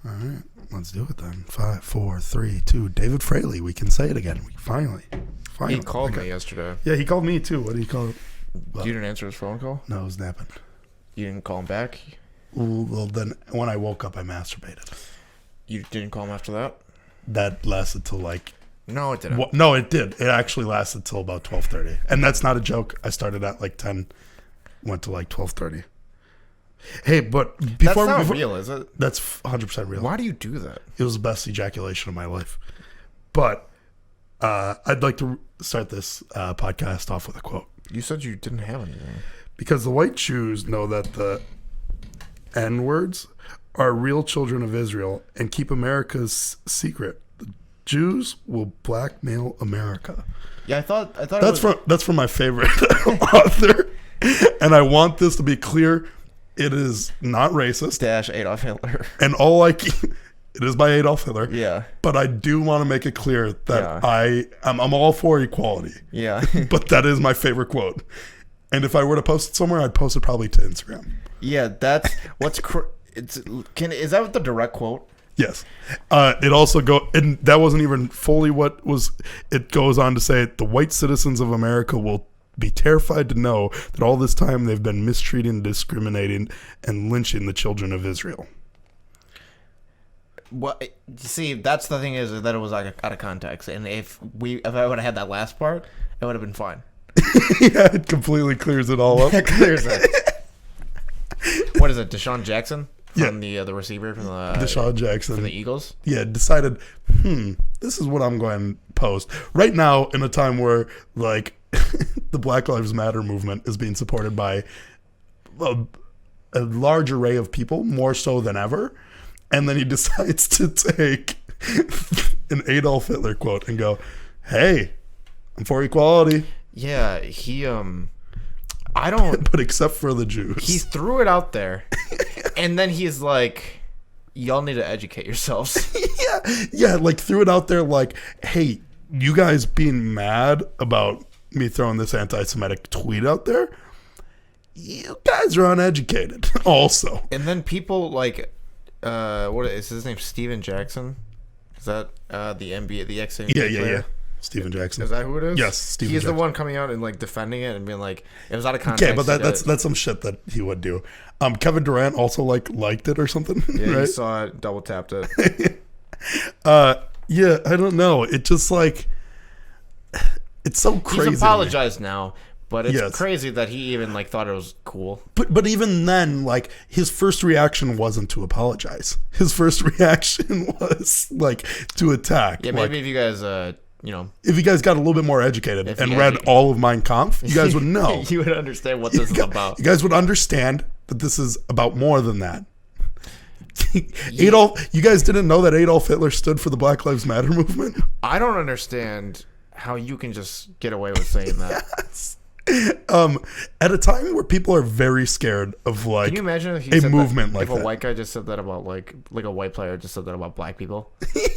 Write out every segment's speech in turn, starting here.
All right, let's do it then. 5, 4, 3, 2. David Fraley. We can say it again. Finally. He called me yesterday. Yeah, he called me too. What did he call it? You didn't answer his phone call? No, I was napping. You didn't call him back? Well, then when I woke up, I masturbated. You didn't call him after that? That lasted till like... No, it didn't. No, it did. It actually lasted till about 12:30. And that's not a joke. I started at like 10, went to like 12:30. Hey, but before... That's not real, is it? That's 100% real. Why do you do that? It was the best ejaculation of my life. But I'd like to start this podcast off with a quote. You said you didn't have anything. Because the white Jews know that the N-words are real children of Israel and keep America's secret. The Jews will blackmail America. Yeah, I thought that's from my favorite author. And I want this to be clear. It is not racist. - Adolf Hitler. And it is by Adolf Hitler. Yeah. But I do want to make it clear that I'm all for equality. Yeah. But that is my favorite quote. And if I were to post it somewhere, I'd post it probably to Instagram. Yeah, that's what's is that what the direct quote? Yes. It also and that wasn't even fully what was. It goes on to say the white citizens of America will be terrified to know that all this time they've been mistreating, discriminating, and lynching the children of Israel. Well, see, that's the thing, is that it was like out of context, and if I would have had that last part, it would have been fine. Yeah, it completely clears it all up. It clears it. What is it, Deshaun Jackson? From yeah. the receiver from the Deshaun Jackson from the Eagles. Yeah, decided, this is what I'm going to post right now in a time where like the Black Lives Matter movement is being supported by a large array of people, more so than ever. And then he decides to take an Adolf Hitler quote and go, "Hey, I'm for equality." Yeah, he I don't. But except for the Jews, he threw it out there, and then he's like, "Y'all need to educate yourselves." yeah, like threw it out there, like, "Hey, you guys being mad about me throwing this anti-Semitic tweet out there, you guys are uneducated." Also, and then people like. What is his name? Steven Jackson? Is that the NBA, the ex-NBA player? Yeah. Steven Jackson. Is that who it is? Yes, Steven He's Jackson. the one coming out and like defending it and being like, it was out of context. Okay, but that's some shit that he would do. Kevin Durant also liked it or something. Yeah, right? he saw it, double tapped it. Yeah, I don't know. It just like it's so crazy. He's apologized now. But it's crazy that he even like thought it was cool. But even then, like his first reaction wasn't to apologize. His first reaction was like to attack. Yeah, maybe if you guys, if you guys got a little bit more educated and read all of Mein Kampf, you guys would know. You would understand what this is about. You guys would understand that this is about more than that. Adolf, you guys didn't know that Adolf Hitler stood for the Black Lives Matter movement? I don't understand how you can just get away with saying that. Yes. At a time where people are very scared of like, can you imagine if he a said movement that, like if a that? white guy just said that about like a white player just said that about black people? Yeah.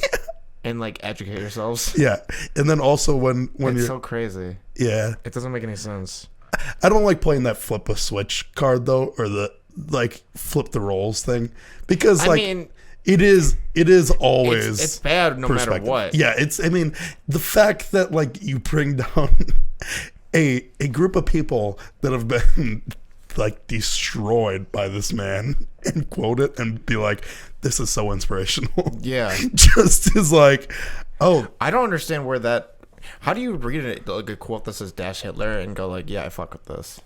And like educate yourselves. Yeah, and then also when it's you're so crazy. Yeah, it doesn't make any sense. I don't like playing that flip a switch card though, or the like flip the roles thing, because it is always it's bad no matter what. Yeah, the fact that like you bring down a group of people that have been like destroyed by this man and quote it and be like, this is so inspirational. Yeah. Just is like, oh. I don't understand where that. How do you read it, like a quote that says Hitler and go like, yeah, I fuck with this?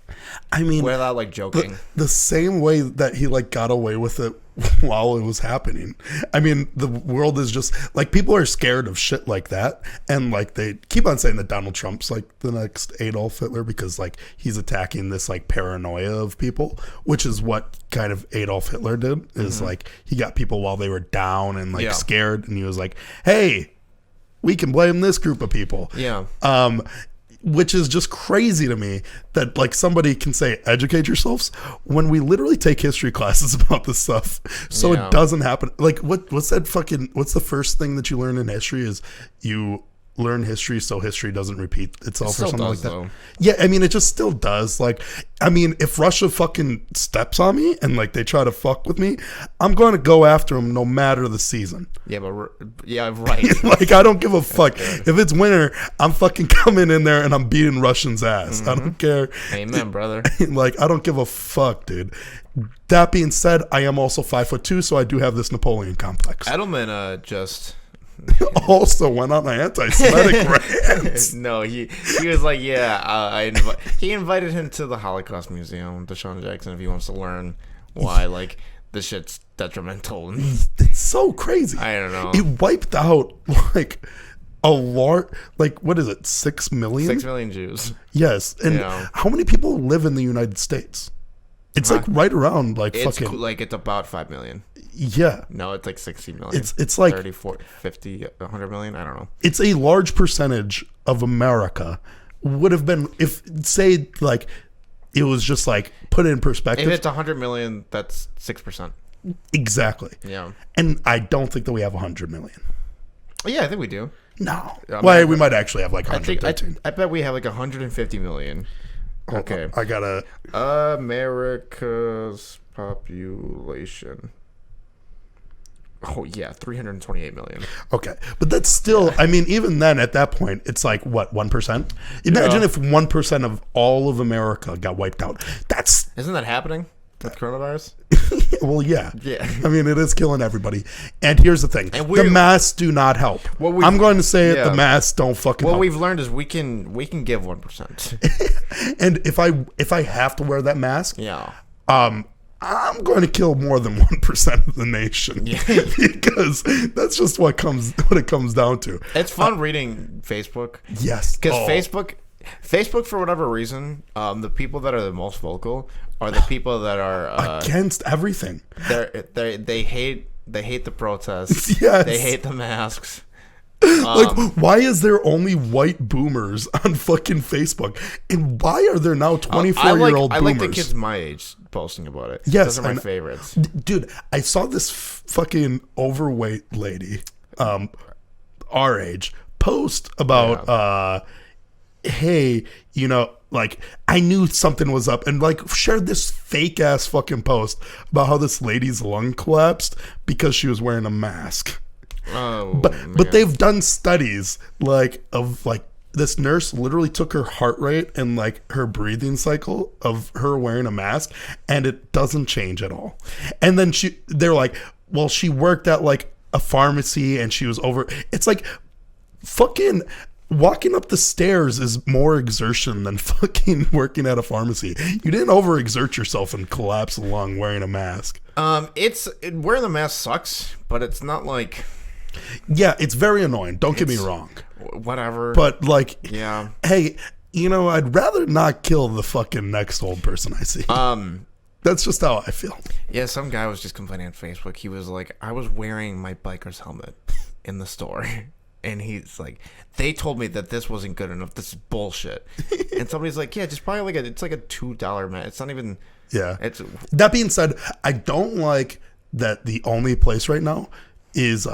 I mean, without like joking. The same way that he like got away with it while it was happening. I mean, the world is just like, people are scared of shit like that, and like they keep on saying that Donald Trump's like the next Adolf Hitler because like he's attacking this like paranoia of people, which is what kind of Adolf Hitler did. Is like he got people while they were down and like scared, and he was like, hey, we can blame this group of people. Yeah. Which is just crazy to me that like somebody can say educate yourselves when we literally take history classes about this stuff. So it doesn't happen. Like what's the first thing that you learn in history is you learn history so history doesn't repeat itself or something like that. Though. Yeah, I mean, it just still does. Like, I mean, if Russia fucking steps on me and like they try to fuck with me, I'm going to go after them no matter the season. Yeah, but yeah, right. Like, I don't give a fuck. If it's winter, I'm fucking coming in there and I'm beating Russians' ass. I don't care. Amen, brother. Like, I don't give a fuck, dude. That being said, I am also 5'2", so I do have this Napoleon complex. Edelman just also went on an anti-Semitic rant. No, he was like, yeah, he invited him to the Holocaust Museum, Deshaun Jackson, if he wants to learn why like this shit's detrimental. It's so crazy. I don't know. It wiped out like a large, like what is it, 6 million? 6 million Jews. Yes, and Yeah. how many people live in the United States? It's like right around like It's fucking like it's about 5 million. yeah. No, it's like 60 million. It's like 30, 40, 50, 100 million. I don't know. It's a large percentage of America would have been if say like it was just like put it in perspective. If it's 100 million, that's 6%. Exactly. Yeah. And I don't think that we have 100 million. Yeah, I think we do. No. Yeah, Well, we might actually have like I think 113. I bet we have like 150 million. Okay. I gotta. America's population. Oh yeah, 328 million. Okay, but that's still. I mean, even then, at that point, it's like what 1%. Imagine if 1% of all of America got wiped out. That's Isn't that happening with coronavirus? well, yeah. Yeah. I mean, it is killing everybody. And here's the thing: And the masks do not help. I'm going to say it. Yeah. The masks don't fucking. What help. we've learned is we can give 1%. And if I have to wear that mask, Yeah. I'm going to kill more than 1% of the nation. Yeah. Because that's just what it comes down to. It's fun reading Facebook. Yes. Because Facebook, for whatever reason, the people that are the most vocal are the people that are against everything. They hate the protests. Yes. They hate the masks. Like, why is there only white boomers on fucking Facebook? And why are there now 24-year-old boomers? I like the kids my age posting about it. Yes, Those are my favorites. Dude, I saw this fucking overweight lady, our age, post about, hey, you know, like, I knew something was up, and like shared this fake ass fucking post about how this lady's lung collapsed because she was wearing a mask. Oh, But they've done studies like of like this nurse literally took her heart rate and like her breathing cycle of her wearing a mask, and it doesn't change at all. And then they're like, well, she worked at like a pharmacy and she was over. It's like fucking walking up the stairs is more exertion than fucking working at a pharmacy. You didn't overexert yourself and collapse a lung wearing a mask. Wearing the mask sucks, but it's not like. Yeah, it's very annoying. Don't get me wrong. Whatever. But like, yeah. Hey, you know, I'd rather not kill the fucking next old person I see. That's just how I feel. Yeah, some guy was just complaining on Facebook. He was like, I was wearing my biker's helmet in the store. And he's like, they told me that this wasn't good enough. This is bullshit. And somebody's like, yeah, just buy it's like a $2 mask. It's not even. Yeah. It's. That being said, I don't like that the only place right now is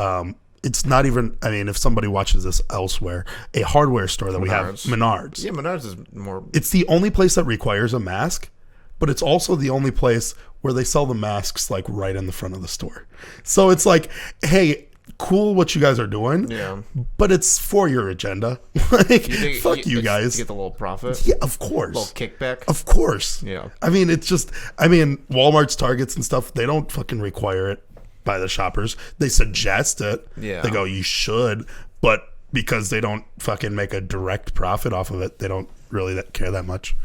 it's not even, I mean, if somebody watches this elsewhere, a hardware store that we have, Menards. Yeah, Menards is more. It's the only place that requires a mask, but it's also the only place where they sell the masks like right in the front of the store. So it's like, hey, cool what you guys are doing, yeah, but it's for your agenda. Like, fuck you guys. To get the little profit. Yeah, of course. Little kickback. Of course. Yeah. I mean, it's just, I mean, Walmart's, Targets and stuff, they don't fucking require it by the shoppers. They suggest it. Yeah. They go, you should, but because they don't fucking make a direct profit off of it, they don't really care that much.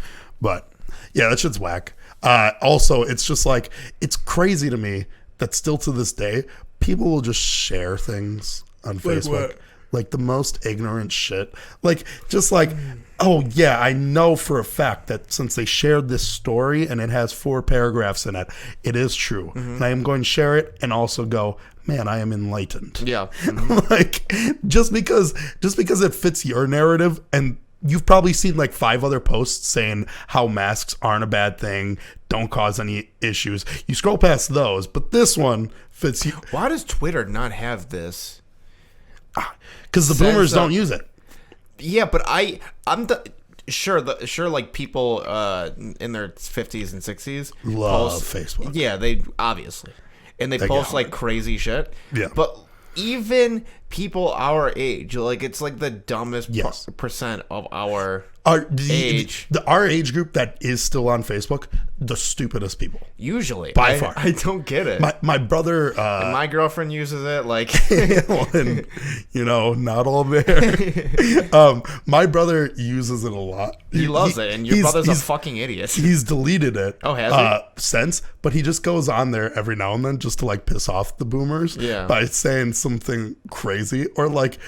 But yeah, that shit's whack. Also, it's just like, it's crazy to me that still to this day, people will just share things on Facebook. Like the most ignorant shit. Like, just like, oh yeah, I know for a fact that since they shared this story and it has 4 paragraphs in it, it is true. Mm-hmm. And I am going to share it and also go, man, I am enlightened. Yeah. Mm-hmm. Like, just because it fits your narrative, and you've probably seen like 5 other posts saying how masks aren't a bad thing, don't cause any issues. You scroll past those, but this one fits you. Why does Twitter not have this? Because the boomers don't use it. Yeah, but I'm the sure like people in their 50s and 60s Love Facebook. Yeah, they obviously, and they post like crazy shit. Yeah, but even people our age, like it's like the dumbest percent of our age. Our age group that is still on Facebook, the stupidest people. Usually. By far. I don't get it. My brother... and my girlfriend uses it, like... well, and, not all there. My brother uses it a lot. He loves it, and your brother's a fucking idiot. He's deleted it. Oh, has he? Since, but he just goes on there every now and then just to, like, piss off the boomers by saying something crazy. Or, like,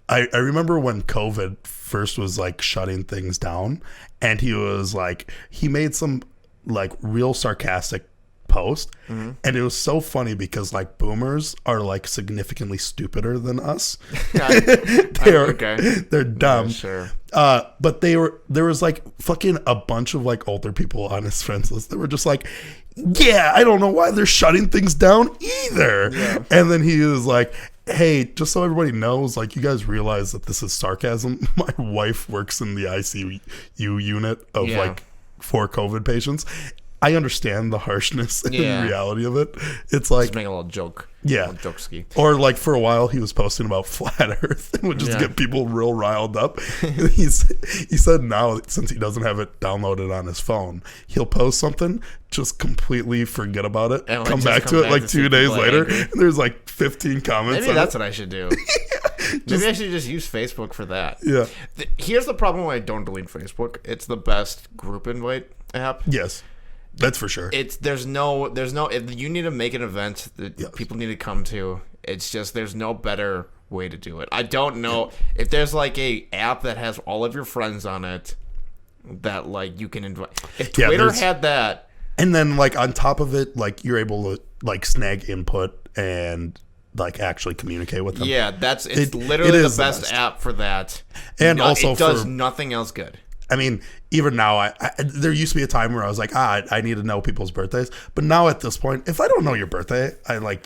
I remember when COVID first was, like, shutting things down, and he was, like, he made some, like, real sarcastic post, and it was so funny because, like, boomers are, like, significantly stupider than us. They're dumb. Yeah, sure. But there was, like, fucking a bunch of, like, older people on his friends list that were just like, yeah, I don't know why they're shutting things down either. Yeah. And then he was like, hey, just so everybody knows, like, you guys realize that this is sarcasm. My wife works in the ICU unit of like 4 COVID patients. I understand the harshness and reality of it. It's like, just making a little joke. Yeah. Joke-ski. Or like for a while he was posting about flat earth and would just get people real riled up. He said now, since he doesn't have it downloaded on his phone, he'll post something, just completely forget about it, and come back to it like 2 days later, and there's like 15 comments. Maybe that's what I should do. Maybe I should just use Facebook for that. Yeah. Here's the problem why I don't delete Facebook. It's the best group invite app. Yes. That's for sure. There's no if you need to make an event that people need to come to, it's just there's no better way to do it. I don't know if there's like a app that has all of your friends on it that like you can invite. If Twitter had that, and then like on top of it, like you're able to like snag input and like actually communicate with them. Yeah, it's literally the best app for that. And also it does nothing else good. I mean, even now, I there used to be a time where I was like, I need to know people's birthdays. But now at this point, if I don't know your birthday, I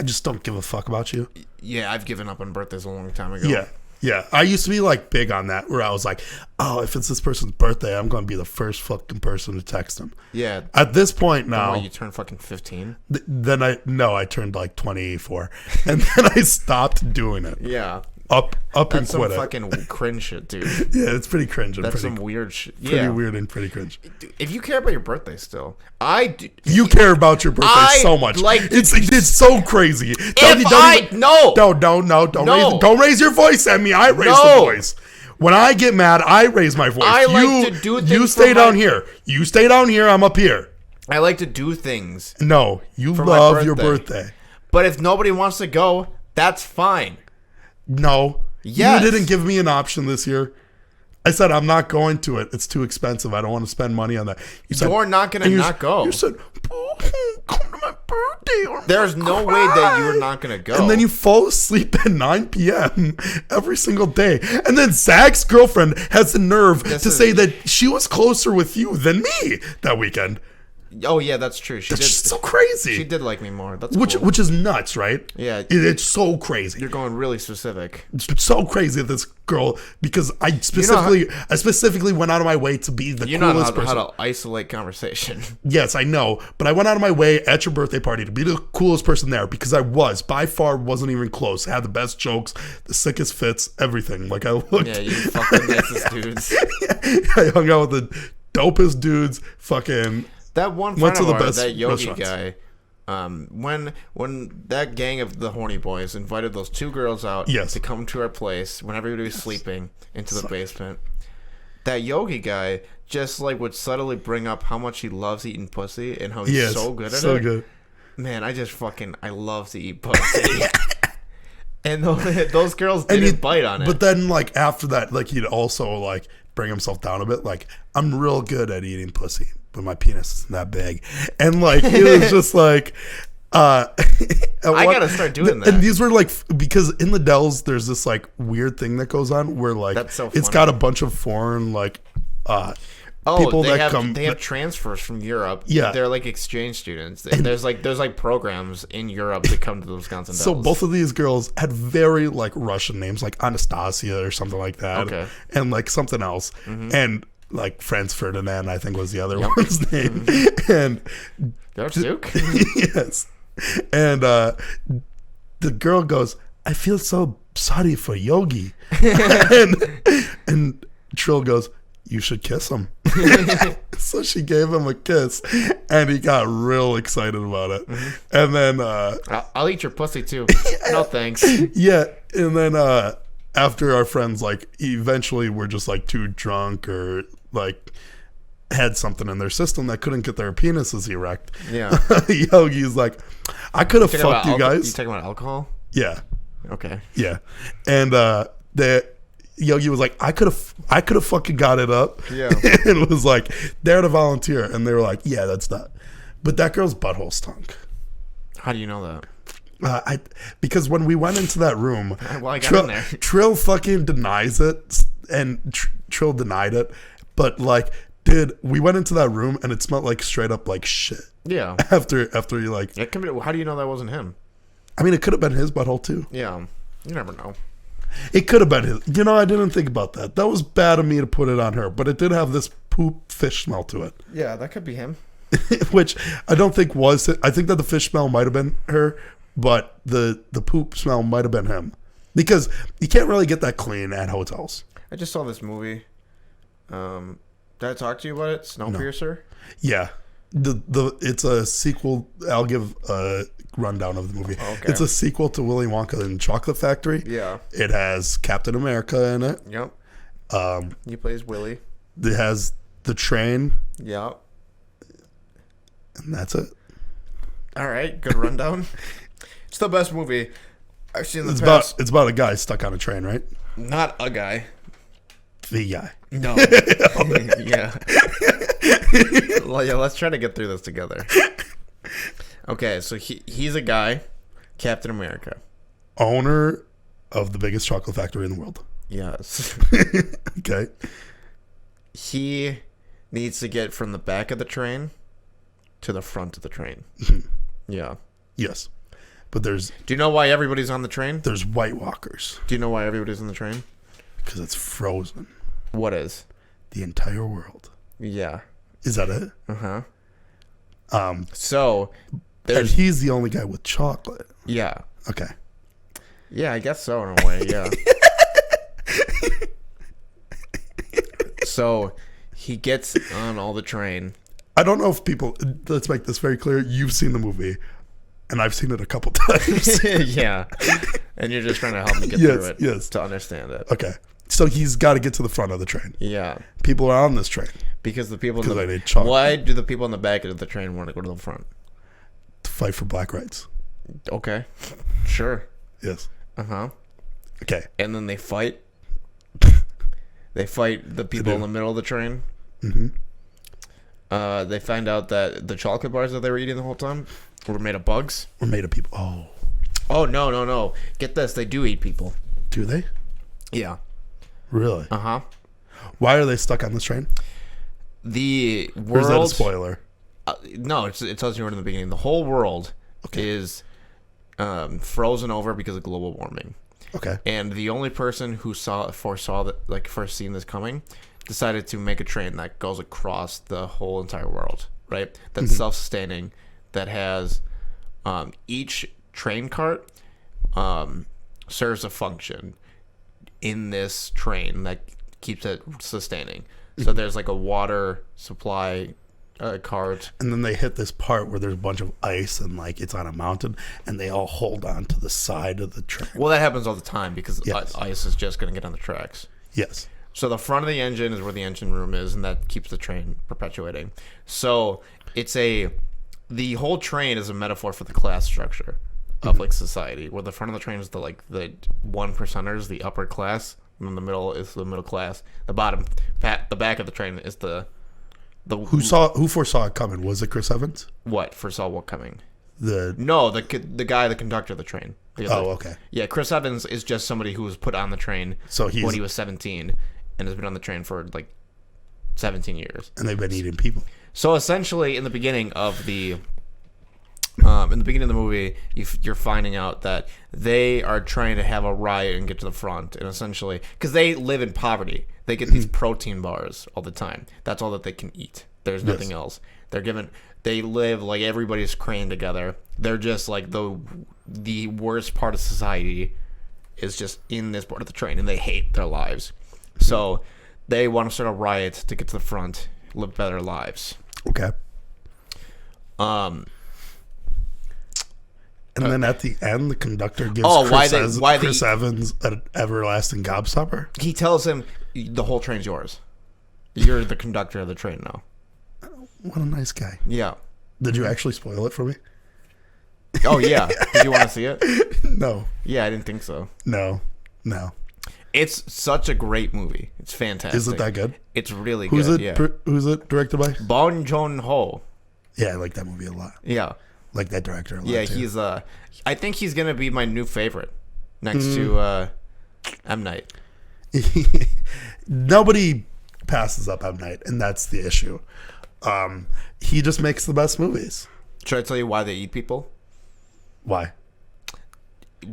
just don't give a fuck about you. Yeah, I've given up on birthdays a long time ago. Yeah. I used to be like big on that, where I was like, oh, if it's this person's birthday, I'm going to be the first fucking person to text them. Yeah. At this point now, you turn fucking 15. Then I turned like 24, and then I stopped doing it. Yeah. Up That's and quit some fucking cringe shit, dude. Yeah, it's pretty cringe. That's some weird shit. Pretty weird and pretty cringe. If you care about your birthday still, you care about your birthday so much. Like it's so crazy. Don't raise your voice at me. I raise the voice. When I get mad, I raise my voice. I like to do things. You stay down here. You stay down here. I'm up here. I like to do things. No, you love your birthday. But if nobody wants to go, that's fine. No. Yes. You didn't give me an option this year. I said, I'm not going to it. It's too expensive. I don't want to spend money on that. You're not going to not go. You said, come to my birthday. There's no way that you're not going to go. And then you fall asleep at 9 p.m. every single day. And then Zach's girlfriend has the nerve to say that she was closer with you than me that weekend. Oh yeah, that's true. That's so crazy. She did like me more. That's cool. Which is nuts, right? Yeah, it's so crazy. You're going really specific. It's so crazy that this girl, because I specifically went out of my way to be the coolest person. How to isolate conversation. Yes, I know, but I went out of my way at your birthday party to be the coolest person there because I by far wasn't even close. I had the best jokes, the sickest fits, everything. Like I looked. Yeah, you fucking nicest dudes. I hung out with the dopest dudes. Fucking. That one friend of ours, that Yogi guy, when that gang of the horny boys invited those 2 girls out to come to our place when everybody was sleeping into the basement, that Yogi guy just like would subtly bring up how much he loves eating pussy and how he's so good at it. So good. Man, I love to eat pussy. And those girls didn't bite on it. But then like after that, like he'd also like bring himself down a bit. Like, I'm real good at eating pussy, but my penis isn't that big. And like it was just like I gotta start doing that. And these were like, because in the Dells there's this like weird thing that goes on where like that's so funny. It's got a bunch of foreign like Oh, people they that have come. they have transfers from Europe. Yeah. They're like exchange students. There's like programs in Europe that come to the Wisconsin Dells. So both of these girls had very like Russian names, like Anastasia or something like that, Okay. and like something else, and like Franz Ferdinand, I think was the other Yep. one's name, and George Duke? yes, and the girl goes, "I feel so sorry for Yogi," and Trill goes, "You should kiss him." So she gave him a kiss, and he got real excited about it. And then, I'll eat your pussy too. No thanks. yeah, and then after our friends, like, eventually were just like too drunk or like had something in their system that couldn't get their penises erect. Yeah. Yogi's like, "I could have fucked you guys." You talking about alcohol? Yeah, Okay. yeah, and Yogi was like, I could have fucking got it up. Yeah. And was like, there to volunteer. And they were like, yeah, that's that. But that girl's butthole stunk. How do you know that? Because when we went into that room, Well, I got in there. Trill fucking denies it. And Trill denied it. But like, dude, we went into that room and it smelled like straight up like shit. Yeah. After you like, It could be, how do you know that wasn't him? I mean, it could have been his butthole too. Yeah. You never know. It could have been his. You know, I didn't think about that. That was bad of me to put it on her, but it did have this poop fish smell to it, Yeah, that could be him. which I don't think was it. I think that the fish smell might have been her, but the poop smell might have been him, because you can't really get that clean at hotels. I just saw this movie. Did I talk to you about it? Snowpiercer? Yeah, it's a sequel. I'll give a rundown of the movie. Okay. It's a sequel to Willy Wonka and Chocolate Factory. Yeah. It has Captain America in it. Yep. He plays Willy. It has the train, Yep. and that's it. All right. Good rundown. It's the best movie I've seen in the It's past. it's about a guy stuck on a train, right? Not a guy. The guy. No. Yeah. Well, yeah, let's try to get through this together. Okay, so he's a guy, Captain America. Owner of the biggest chocolate factory in the world. Yes. Okay. He needs to get from the back of the train to the front of the train. Yeah. Yes. But Do you know why everybody's on the train? there's White Walkers Do you know why everybody's on the train? because it's frozen. What is? The entire world. Yeah. Is that it? Uh-huh. So, And there's... he's the only guy with chocolate. Yeah. Okay. Yeah, I guess so in a way, yeah. So, he gets on all the train. I don't know if people, let's make this very clear. You've seen the movie, and I've seen it a couple times. Yeah. And you're just trying to help me get Yes, through it yes. to understand it. Okay. So he's got to get to the front of the train. Yeah. People are on this train Because the people... because they need chocolate Why do the people in the back of the train want to go to the front? to fight for black rights. Okay. Sure. Yes. Uh-huh. Okay. And then they fight. They fight the people in the middle of the train. Mm-hmm. They find out that the chocolate bars that they were eating the whole time were made of bugs. We're made of people. Oh. Oh, no. Get this. They do eat people. Do they? Yeah. Really? Uh-huh. Why are they stuck on this train? The Or is that a world... spoiler? No, it tells you right in the beginning. The whole world is frozen over because of global warming. Okay. And the only person who foresaw that, like, first seen this coming, decided to make a train that goes across the whole entire world, right? That's self-sustaining, that has each train cart serves a function in this train that keeps it sustaining. So there's like a water supply cart. And then they hit this part where there's a bunch of ice and like it's on a mountain and they all hold on to the side of the train. Well, that happens all the time because Yes. ice is just going to get on the tracks. Yes. So the front of the engine is where the engine room is, and that keeps the train perpetuating. So the whole train is a metaphor for the class structure of like society, where the front of the train is the 1%ers, the upper class, and then the middle is the middle class. The back of the train is the Who foresaw it coming? Was it Chris Evans? what foresaw what coming? The The conductor of the train. okay. Yeah, Chris Evans is just somebody who was put on the train So when he was 17 and has been on the train for like 17 years. And they've been eating people. So essentially, in the beginning of the movie, you're finding out that they are trying to have a riot and get to the front, and essentially, because they live in poverty, they get these protein bars all the time. That's all that they can eat. There's nothing else. They live like everybody's crammed together. They're just like the worst part of society is just in this part of the train, and they hate their lives. So they want to start a riot to get to the front, live better lives. Okay. And then at the end, the conductor gives Chris Evans an everlasting gobstopper. He tells him, the whole train's yours. You're the conductor of the train now. What a nice guy. Yeah. Did you actually spoil it for me? Oh, yeah. Did you want to see it? No. Yeah, I didn't think so. No. It's such a great movie. It's fantastic. Is it that good? It's really good. Who's it directed by? Bong Joon-ho. Yeah, I like that movie a lot. Yeah. Like that director a lot. Yeah, too. he's I think he's gonna be my new favorite next to M. Night. Nobody passes up M. Night, and that's the issue. He just makes the best movies. Should I tell you why they eat people? Why?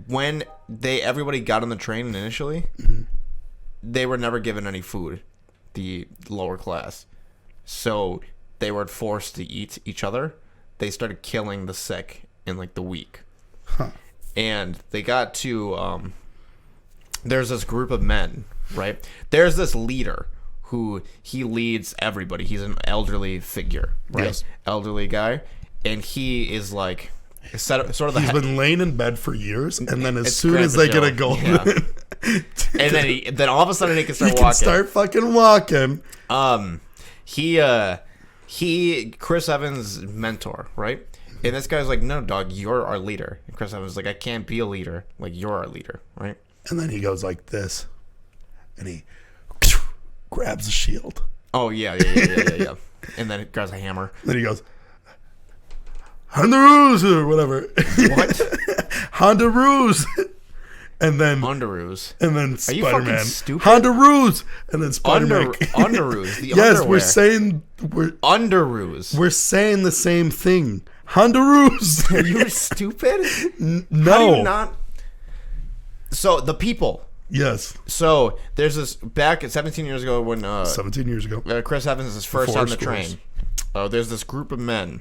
When everybody got on the train initially, they were never given any food, the lower class. So they were forced to eat each other. They started killing the sick and like the weak. Huh. And they got to there's this group of men, right? There's this leader who he leads everybody. He's an elderly figure, right? Yes. Elderly guy. And he is like sort of the He's been laying in bed for years, and then as soon Grab as the they get a dough. goal, Yeah. And then all of a sudden he can start he walking. can start fucking walking. Chris Evans' mentor, right? And this guy's like, no, dog, you're our leader. And Chris Evans is like, I can't be a leader. Like, you're our leader, right? And then he goes like this, and he grabs a shield. Oh, yeah. And then it grabs a hammer. Then he goes, Hondaroos or whatever. What? Hondaroos. And then Underoos. And then Are you fucking Spider-Man. stupid? Hondaroos. And then Spider-Man. Underoos. The Yes, underwear. we're Underoos. saying the same thing. Hondaroos. Are you stupid? No. How do you not? So the people. Yes. So there's this back at 17 years ago when 17 years ago. Chris Evans is first on the schools. train. There's this group of men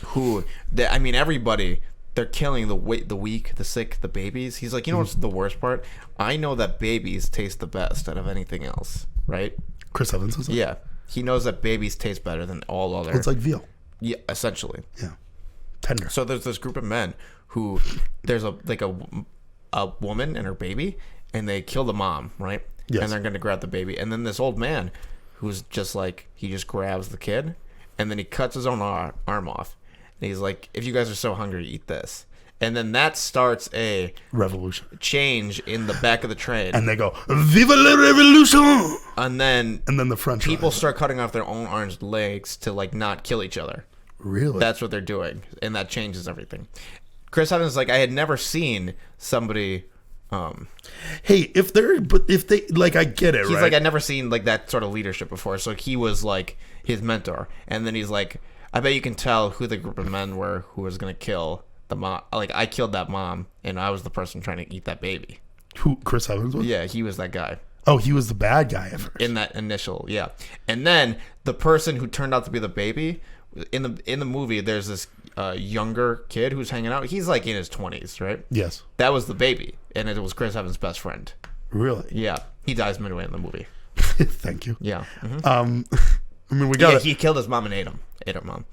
who, everybody, they're killing the weak, the sick, the babies. He's like, you know what's the worst part? I know that babies taste the best out of anything else, right? Chris Evans is Yeah. He knows that babies taste better than all other. It's like veal. Yeah, essentially. Yeah. Tender. So there's this group of men who there's a woman and her baby, and they kill the mom, right? Yes. And they're going to grab the baby. And then this old man who's just like, he just grabs the kid, and then he cuts his own arm off. And he's like, if you guys are so hungry, eat this. And then that starts a revolution change in the back of the train. And they go, Viva la revolution! And then the French people start cutting off their own arms and legs to like not kill each other. Really? That's what they're doing. And that changes everything. Chris Evans is like, I had never seen somebody... hey, if they, like, I get it, he's right? like, I'd never seen like that sort of leadership before. So he was like his mentor. And then he's like, I bet you can tell who the group of men were who was going to kill the mom. Like, I killed that mom, and I was the person trying to eat that baby. Who, Chris Evans was? Yeah, he was that guy. Oh, he was the bad guy at first. In that initial, yeah. And then the person who turned out to be the baby, in the movie, there's this younger kid who's hanging out. He's like in his 20s, right? Yes. That was the baby, and it was Chris Evans' best friend. Really? Yeah. He dies midway in the movie. Thank you. Yeah. Mm-hmm. I mean, we got he killed his mom and ate him. Ate her mom.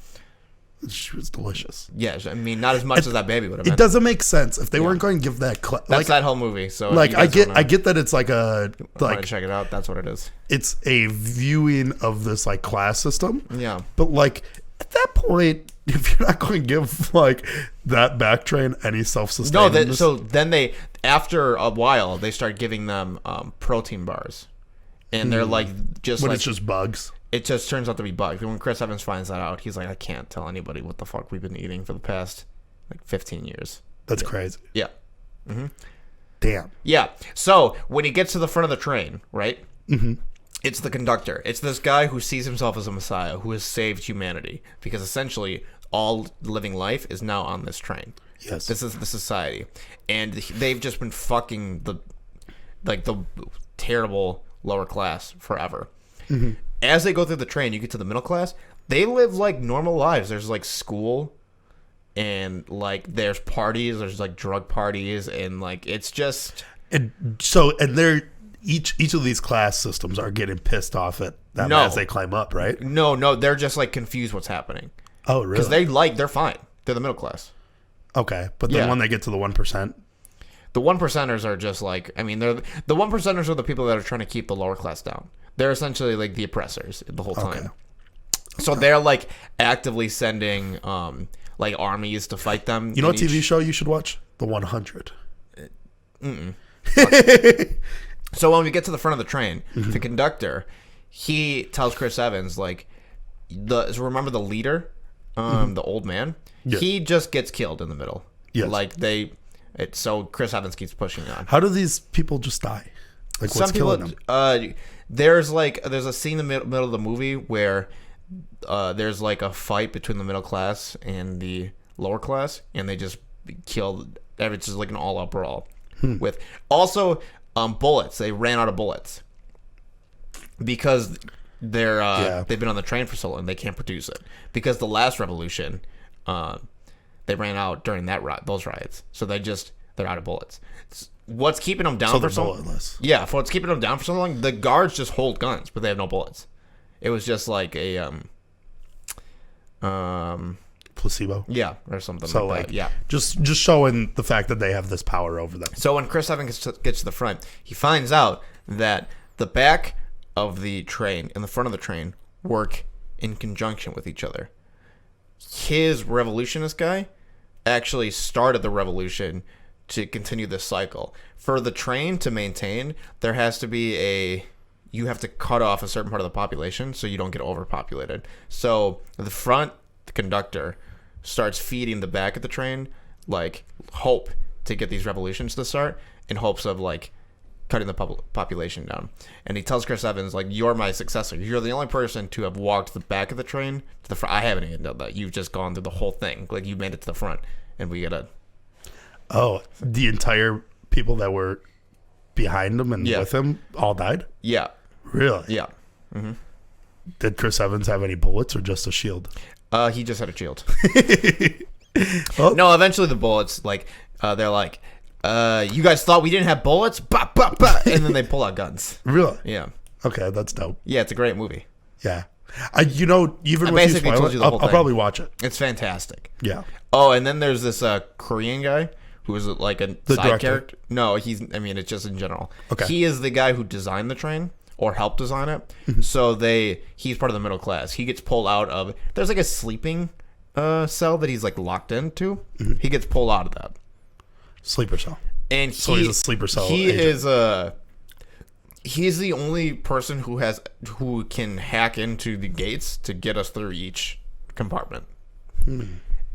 She was delicious. Yeah, I mean, not as much as that baby would have been. It doesn't make sense if they weren't going to give that. That's that whole movie. So like, I get that it's like a like check it out. That's what it is. It's a viewing of this like class system. Yeah, but like at that point, if you're not going to give like that back train any self-sustaining, no. So then they, after a while, they start giving them protein bars, and they're like just when like it's just bugs. It just turns out to be bugs. When Chris Evans finds that out, he's like, I can't tell anybody what the fuck we've been eating for the past like 15 years. That's crazy. Yeah. Mm-hmm. Damn. Yeah. So when he gets to the front of the train, right? Mm-hmm. It's the conductor. It's this guy who sees himself as a messiah who has saved humanity because essentially all living life is now on this train. Yes. This is the society, and they've just been fucking the terrible lower class forever. Mm-hmm. As they go through the train, you get to the middle class. They live like normal lives. There's like school, and like there's parties. There's like drug parties, and like it's just and they're each of these class systems are getting pissed off at them as they climb up, right? No, they're just like confused what's happening. Oh, really? Because they're fine. They're the middle class. Okay, but then when they get to the 1%, the 1%ers are just like, I mean, they're the 1%ers are the people that are trying to keep the lower class down. They're essentially like the oppressors the whole time. Okay. So they're like actively sending like armies to fight them. You know what TV show you should watch? The 100. So when we get to the front of the train, the conductor, he tells Chris Evans like, remember the leader, the old man? Yeah. He just gets killed in the middle. Yes. Like so Chris Evans keeps pushing on. How do these people just die? Like what's killing them? There's a scene in the middle of the movie where there's like a fight between the middle class and the lower class, and they just kill. It's just like an all-out brawl with also bullets. They ran out of bullets because they've been on the train for so long they can't produce it because the last revolution they ran out during those riots, so they're out of bullets. What's keeping them down for so long? Yeah, what's keeping them down for so long? The guards just hold guns, but they have no bullets. It was just like a placebo. Yeah, or something. So like that. Yeah, just showing the fact that they have this power over them. So when Chris Evans gets to the front, he finds out that the back of the train and the front of the train work in conjunction with each other. His revolutionist guy actually started the revolution to continue this cycle. For the train to maintain, there has to be you have to cut off a certain part of the population so you don't get overpopulated. So the front, the conductor, starts feeding the back of the train like hope to get these revolutions to start in hopes of like cutting the population down. And he tells Chris Evans, like, you're my successor. You're the only person to have walked the back of the train to the front. I haven't even done that. You've just gone through the whole thing. Like, you made it to the front. And we gotta... Oh, the entire people that were behind him and with him all died? Yeah. Really? Yeah. Mm-hmm. Did Chris Evans have any bullets or just a shield? He just had a shield. No, eventually the bullets, like, they're like... you guys thought we didn't have bullets? Bah, bah, bah. And then they pull out guns. Really? Yeah. Okay, that's dope. Yeah, it's a great movie. Yeah. Even with you spoil it, I'll probably watch it. It's fantastic. Yeah. Oh, and then there's this Korean guy who is like a side director? character. No, it's just in general. Okay. He is the guy who designed the train or helped design it. So he's part of the middle class. He gets pulled out of, there's like a sleeping cell that he's like locked into. He gets pulled out of that. Sleeper cell. And so he's a sleeper cell agent. He's the only person who can hack into the gates to get us through each compartment.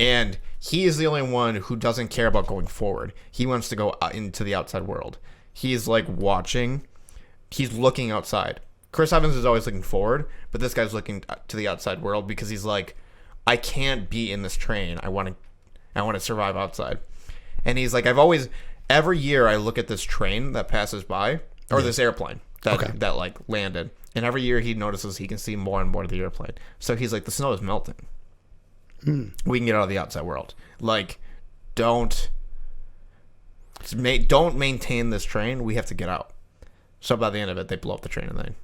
And he is the only one who doesn't care about going forward. He wants to go into the outside world. He's like watching. He's looking outside. Chris Evans is always looking forward, but this guy's looking to the outside world because he's like, I can't be in this train. I want to survive outside. And he's like, every year I look at this train that passes by, or this airplane that like landed. And every year he notices he can see more and more of the airplane. So he's like, the snow is melting. We can get out of the outside world. Like, don't maintain this train. We have to get out. So by the end of it, they blow up the train and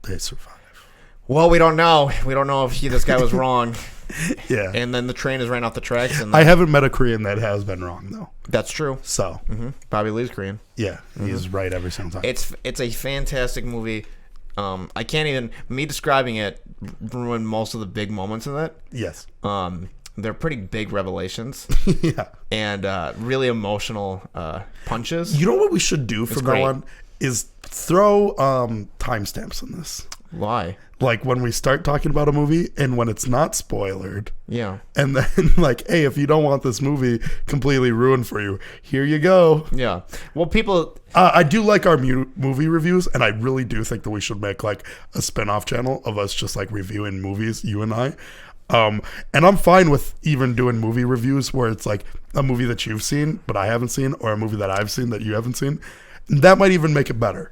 they survive. Well, we don't know. We don't know if this guy was wrong. Yeah. And then the train is ran off the tracks. And I haven't met a Korean that has been wrong, though. That's true. So. Bobby Lee's Korean. Yeah. He's right every single time. It's a fantastic movie. I can't even... Me describing it ruined most of the big moments in it. Yes. They're pretty big revelations. Yeah. And really emotional punches. You know what we should do from now on? Is throw timestamps in this. Why? Like when we start talking about a movie and when it's not spoilered. Yeah. And then like, hey, if you don't want this movie completely ruined for you, here you go. Yeah. Well, people... I do like our movie reviews, and I really do think that we should make like a spin-off channel of us just like reviewing movies, you and I. And I'm fine with even doing movie reviews where it's like a movie that you've seen but I haven't seen, or a movie that I've seen that you haven't seen. That might even make it better.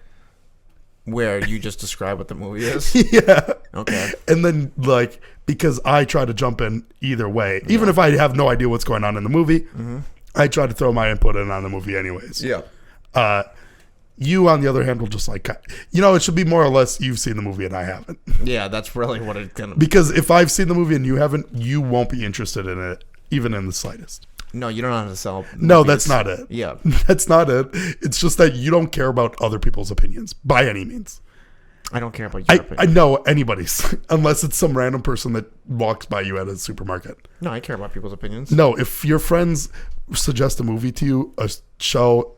Where you just describe what the movie is? Yeah. Okay. And then like, because I try to jump in either way, even if I have no idea what's going on in the movie, I try to throw my input in on the movie anyways. Yeah. You, on the other hand, will just like, it should be more or less you've seen the movie and I haven't. Yeah, that's really what it's gonna be. Because if I've seen the movie and you haven't, you won't be interested in it, even in the slightest. No, you don't have to sell movies. No, that's not it. Yeah. That's not it. It's just that you don't care about other people's opinions by any means. I don't care about your opinion. I know anybody's, unless it's some random person that walks by you at a supermarket. No, I care about people's opinions. No, if your friends suggest a movie to you, a show,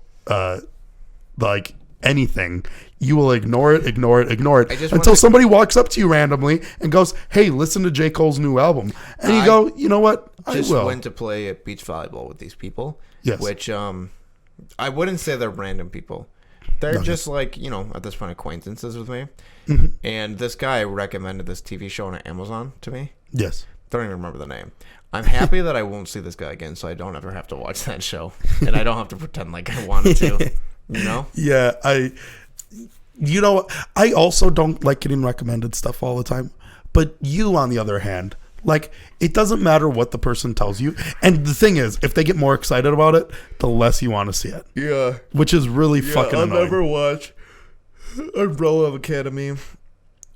like anything, you will ignore it until somebody walks up to you randomly and goes, hey, listen to J. Cole's new album. And you go, you know what? I just will. went to play at beach volleyball with these people. Yes. Which I wouldn't say they're random people. They're just like, at this point, acquaintances with me. Mm-hmm. And this guy recommended this TV show on Amazon to me. Yes. Don't even remember the name. I'm happy that I won't see this guy again, so I don't ever have to watch that show. And I don't have to pretend like I wanted to. Yeah, I also don't like getting recommended stuff all the time. But you, on the other hand, like, it doesn't matter what the person tells you. And the thing is, if they get more excited about it, the less you want to see it. Yeah. Which is really fucking annoying. I'll never watch Umbrella Academy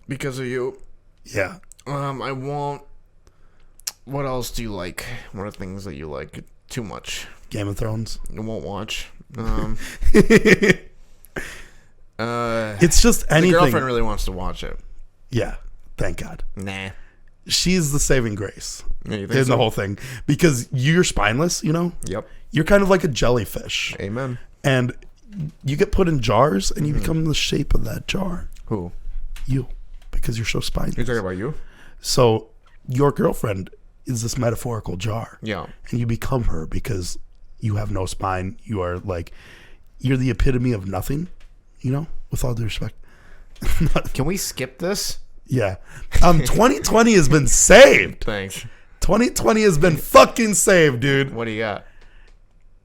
because of you. Yeah. I won't. What else do you like? What are things that you like too much? Game of Thrones. I won't watch. It's just anything. The girlfriend really wants to watch it. Yeah. Thank God. Nah. She's the saving grace Yeah, you think in so? the whole thing. Because you're spineless, Yep. You're kind of like a jellyfish. Amen. And you get put in jars and you become the shape of that jar. Who? You. Because you're so spineless. You're talking about you? So your girlfriend is this metaphorical jar. Yeah. And you become her because you have no spine. You are like, you're the epitome of nothing, with all due respect. Can we skip this? Yeah. 2020 has been saved. Thanks. 2020 has been fucking saved, dude. What do you got?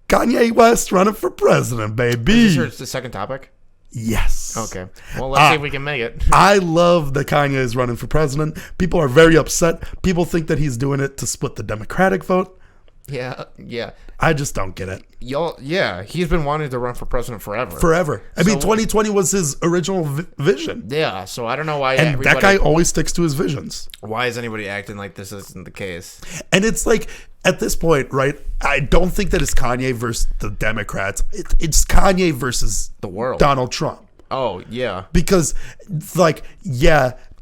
Kanye West running for president, baby. Is this the second topic? Yes. Okay. Well, let's see if we can make it. I love that Kanye is running for president. People are very upset. People think that he's doing it to split the Democratic vote. Yeah. I just don't get it. He's been wanting to run for president forever. I mean, 2020 was his original vision. Yeah, so I don't know why. And that guy always sticks to his visions. Why is anybody acting like this isn't the case? And it's like, at this point, right, I don't think that it's Kanye versus the Democrats. It's Kanye versus The world. Donald Trump. Oh, yeah. Because,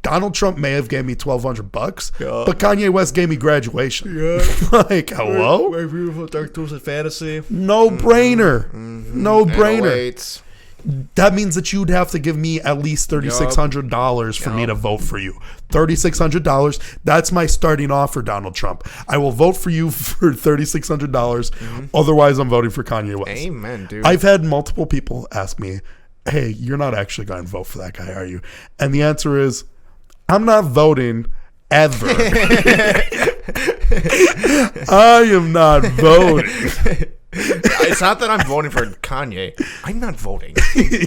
Donald Trump may have gave me $1,200, but Kanye West gave me graduation. Yeah. Like, hello? My beautiful dark twisted fantasy. No brainer. No brainer. 808s. That means that you'd have to give me at least $3,600 for me to vote for you. $3,600. That's my starting offer, Donald Trump. I will vote for you for $3,600. Otherwise, I'm voting for Kanye West. Amen, dude. I've had multiple people ask me, hey, you're not actually going to vote for that guy, are you? And the answer is, I'm not voting ever. I am not voting. It's not that I'm voting for Kanye. I'm not voting.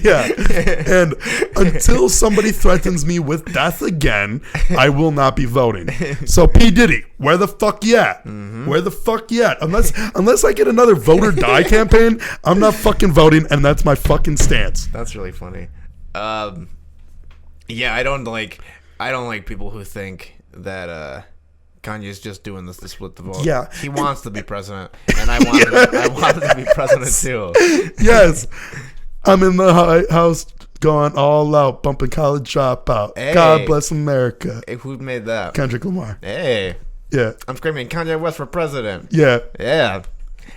Yeah. And until somebody threatens me with death again, I will not be voting. So P. Diddy, where the fuck you at? Where the fuck you at? Unless I get another vote or die campaign, I'm not fucking voting, and that's my fucking stance. That's really funny. Yeah, I don't like people who think that Kanye's just doing this to split the vote. Yeah. He wants to be president, and I wanted to be president too. Yes. I'm in the house going all out, bumping College Dropout. Hey. God bless America. Hey, who made that? Kendrick Lamar. Hey. Yeah. I'm screaming Kanye West for president. Yeah. Yeah.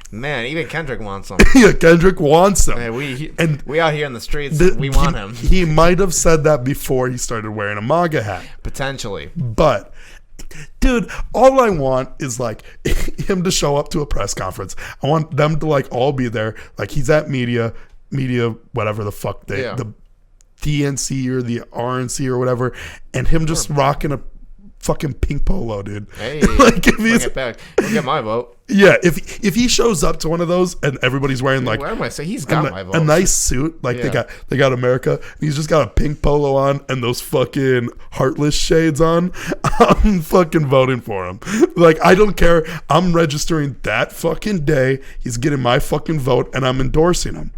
Man, even Kendrick wants him. Yeah, Kendrick wants him. Man, And we out here in the streets, we want him. He might have said that before he started wearing a MAGA hat. Potentially. But, dude, all I want is like him to show up to a press conference. I want them to like all be there. Like he's at media, whatever the fuck the DNC or the RNC or whatever, and him just rocking a fucking pink polo, dude. Hey, like if bring it back. Don't get my vote. Yeah, if he shows up to one of those and everybody's wearing like what am I saying? He's got my vote. A nice suit, like they got America, and he's just got a pink polo on and those fucking heartless shades on, I'm fucking voting for him. Like I don't care. I'm registering that fucking day. He's getting my fucking vote and I'm endorsing him.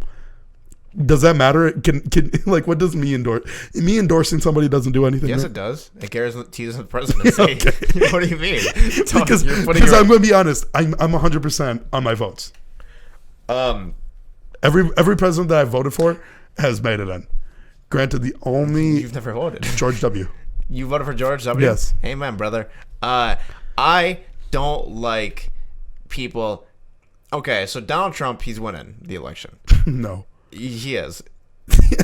Does that matter? Can like what does me endorse? Me endorsing somebody doesn't do anything. Yes, right? It does. It guarantees the presidency. Okay. What do you mean? Because I'm going to be honest. I'm 100% on my votes. Every president that I voted for has made it in. Granted, the only you've never voted. George W. You voted for George W. Yes. Amen, brother. I don't like people. Okay, so Donald Trump, he's winning the election. No. He is.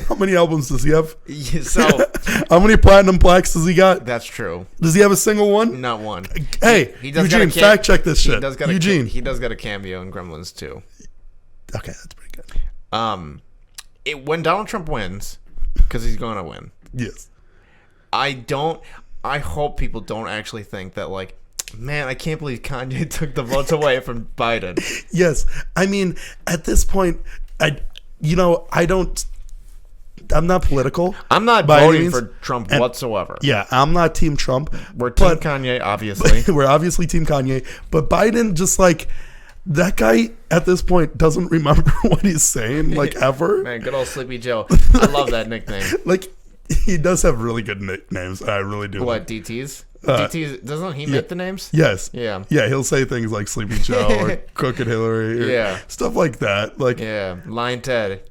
How many albums does he have? So how many platinum plaques does he got? That's true. Does he have a single one? Not one. Hey, he does Eugene, fact check this shit. Eugene, he does got a cameo in Gremlins too. Okay, that's pretty good. When Donald Trump wins, because he's going to win. Yes. I hope people don't actually think that like, man, I can't believe Kanye took the votes away from Biden. Yes, I mean at this point, I'm not political. I'm not voting for Trump whatsoever. Yeah, I'm not Team Trump. We're Team Kanye, obviously. We're obviously Team Kanye. But Biden, just like, that guy at this point doesn't remember what he's saying, like, ever. Man, good old Sleepy Joe. I love that nickname. Like, he does have really good nicknames. I really do. What, DTs? DTs, doesn't he make the names? Yes. Yeah. Yeah, he'll say things like Sleepy Joe or Crooked Hillary or stuff like that. Like, yeah, Lying Ted.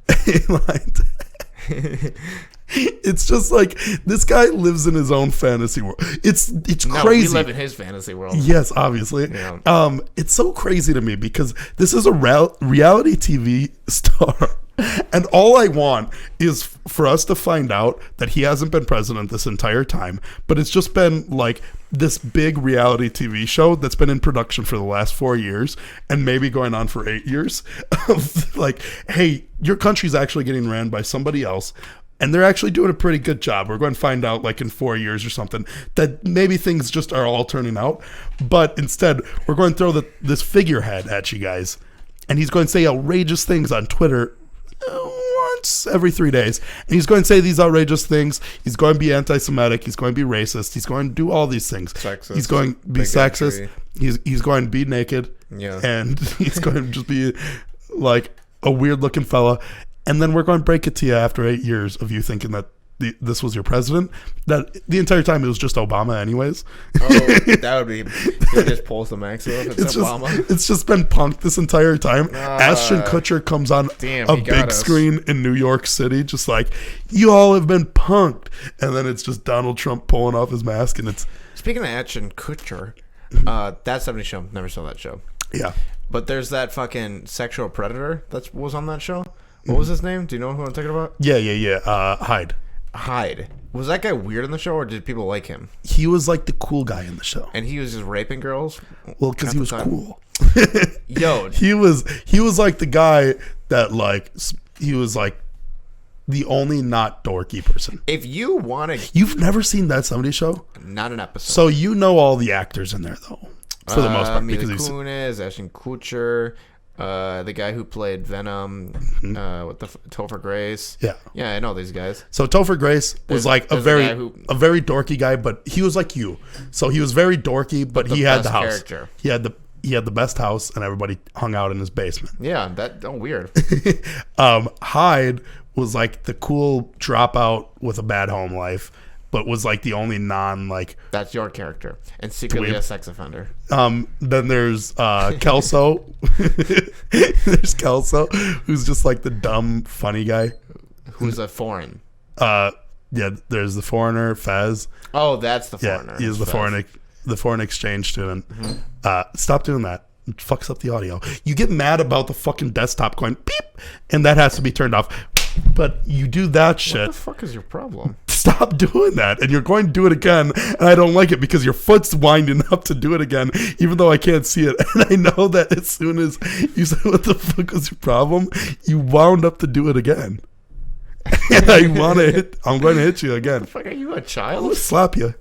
It's just like this guy lives in his own fantasy world. It's crazy. We live in his fantasy world. Yes, obviously. Yeah. It's so crazy to me because this is a reality TV star. And all I want is for us to find out that he hasn't been president this entire time, but it's just been like this big reality TV show that's been in production for the last 4 years and maybe going on for 8 years. Like, hey, your country's actually getting ran by somebody else. And they're actually doing a pretty good job. We're going to find out like in 4 years or something that maybe things just are all turning out. But instead, we're going to throw this figurehead at you guys. And he's going to say outrageous things on Twitter once every 3 days. And he's going to say these outrageous things. He's going to be anti-Semitic. He's going to be racist. He's going to do all these things. Sexist. He's going to be sexist. He's going to be naked. Yeah. And he's going to just be like a weird looking fella. And then we're going to break it to you after 8 years of you thinking that this was your president. That the entire time it was just Obama anyways. Oh, that would be... He would just pull some max off. It's Obama. It's just been punked this entire time. Ashton Kutcher comes on a big screen in New York City just like, you all have been punked. And then it's just Donald Trump pulling off his mask and it's... Speaking of Ashton Kutcher, that 70 show, never saw that show. Yeah. But there's that fucking sexual predator that was on that show. What was his name? Do you know who I'm talking about? Yeah. Hyde. Was that guy weird in the show, or did people like him? He was like the cool guy in the show. And he was just raping girls? Well, because he was cool. Yo. He was like the guy that like, he was like the only not dorky person. If you want to... You've never seen That 70s Show? Not an episode. So you know all the actors in there, though, for the most part. Mila Kunis, Ashton Kutcher... the guy who played Venom, Topher Grace. Yeah, I know these guys. So Topher Grace was like a very dorky guy, but he was like you. So he was very dorky, but he had the house. Character. He had the best house, and everybody hung out in his basement. Yeah, weird. Hyde was like the cool dropout with a bad home life, but was like the only that's your character, and secretly a sex offender. Then there's Kelso. There's Kelso, who's just like the dumb funny guy who's a foreign. There's the foreigner Fez. Oh, that's the foreigner. He's the foreign exchange student. Stop doing that. It fucks up the audio. You get mad about the fucking desktop going beep, and that has to be turned off. But you do that shit. What the fuck is your problem? Stop doing that, and you're going to do it again, and I don't like it because your foot's winding up to do it again, even though I can't see it. And I know that as soon as you said, what the fuck was your problem, you wound up to do it again. And I'm going to hit you again. The fuck, are you a I'll child? slap you.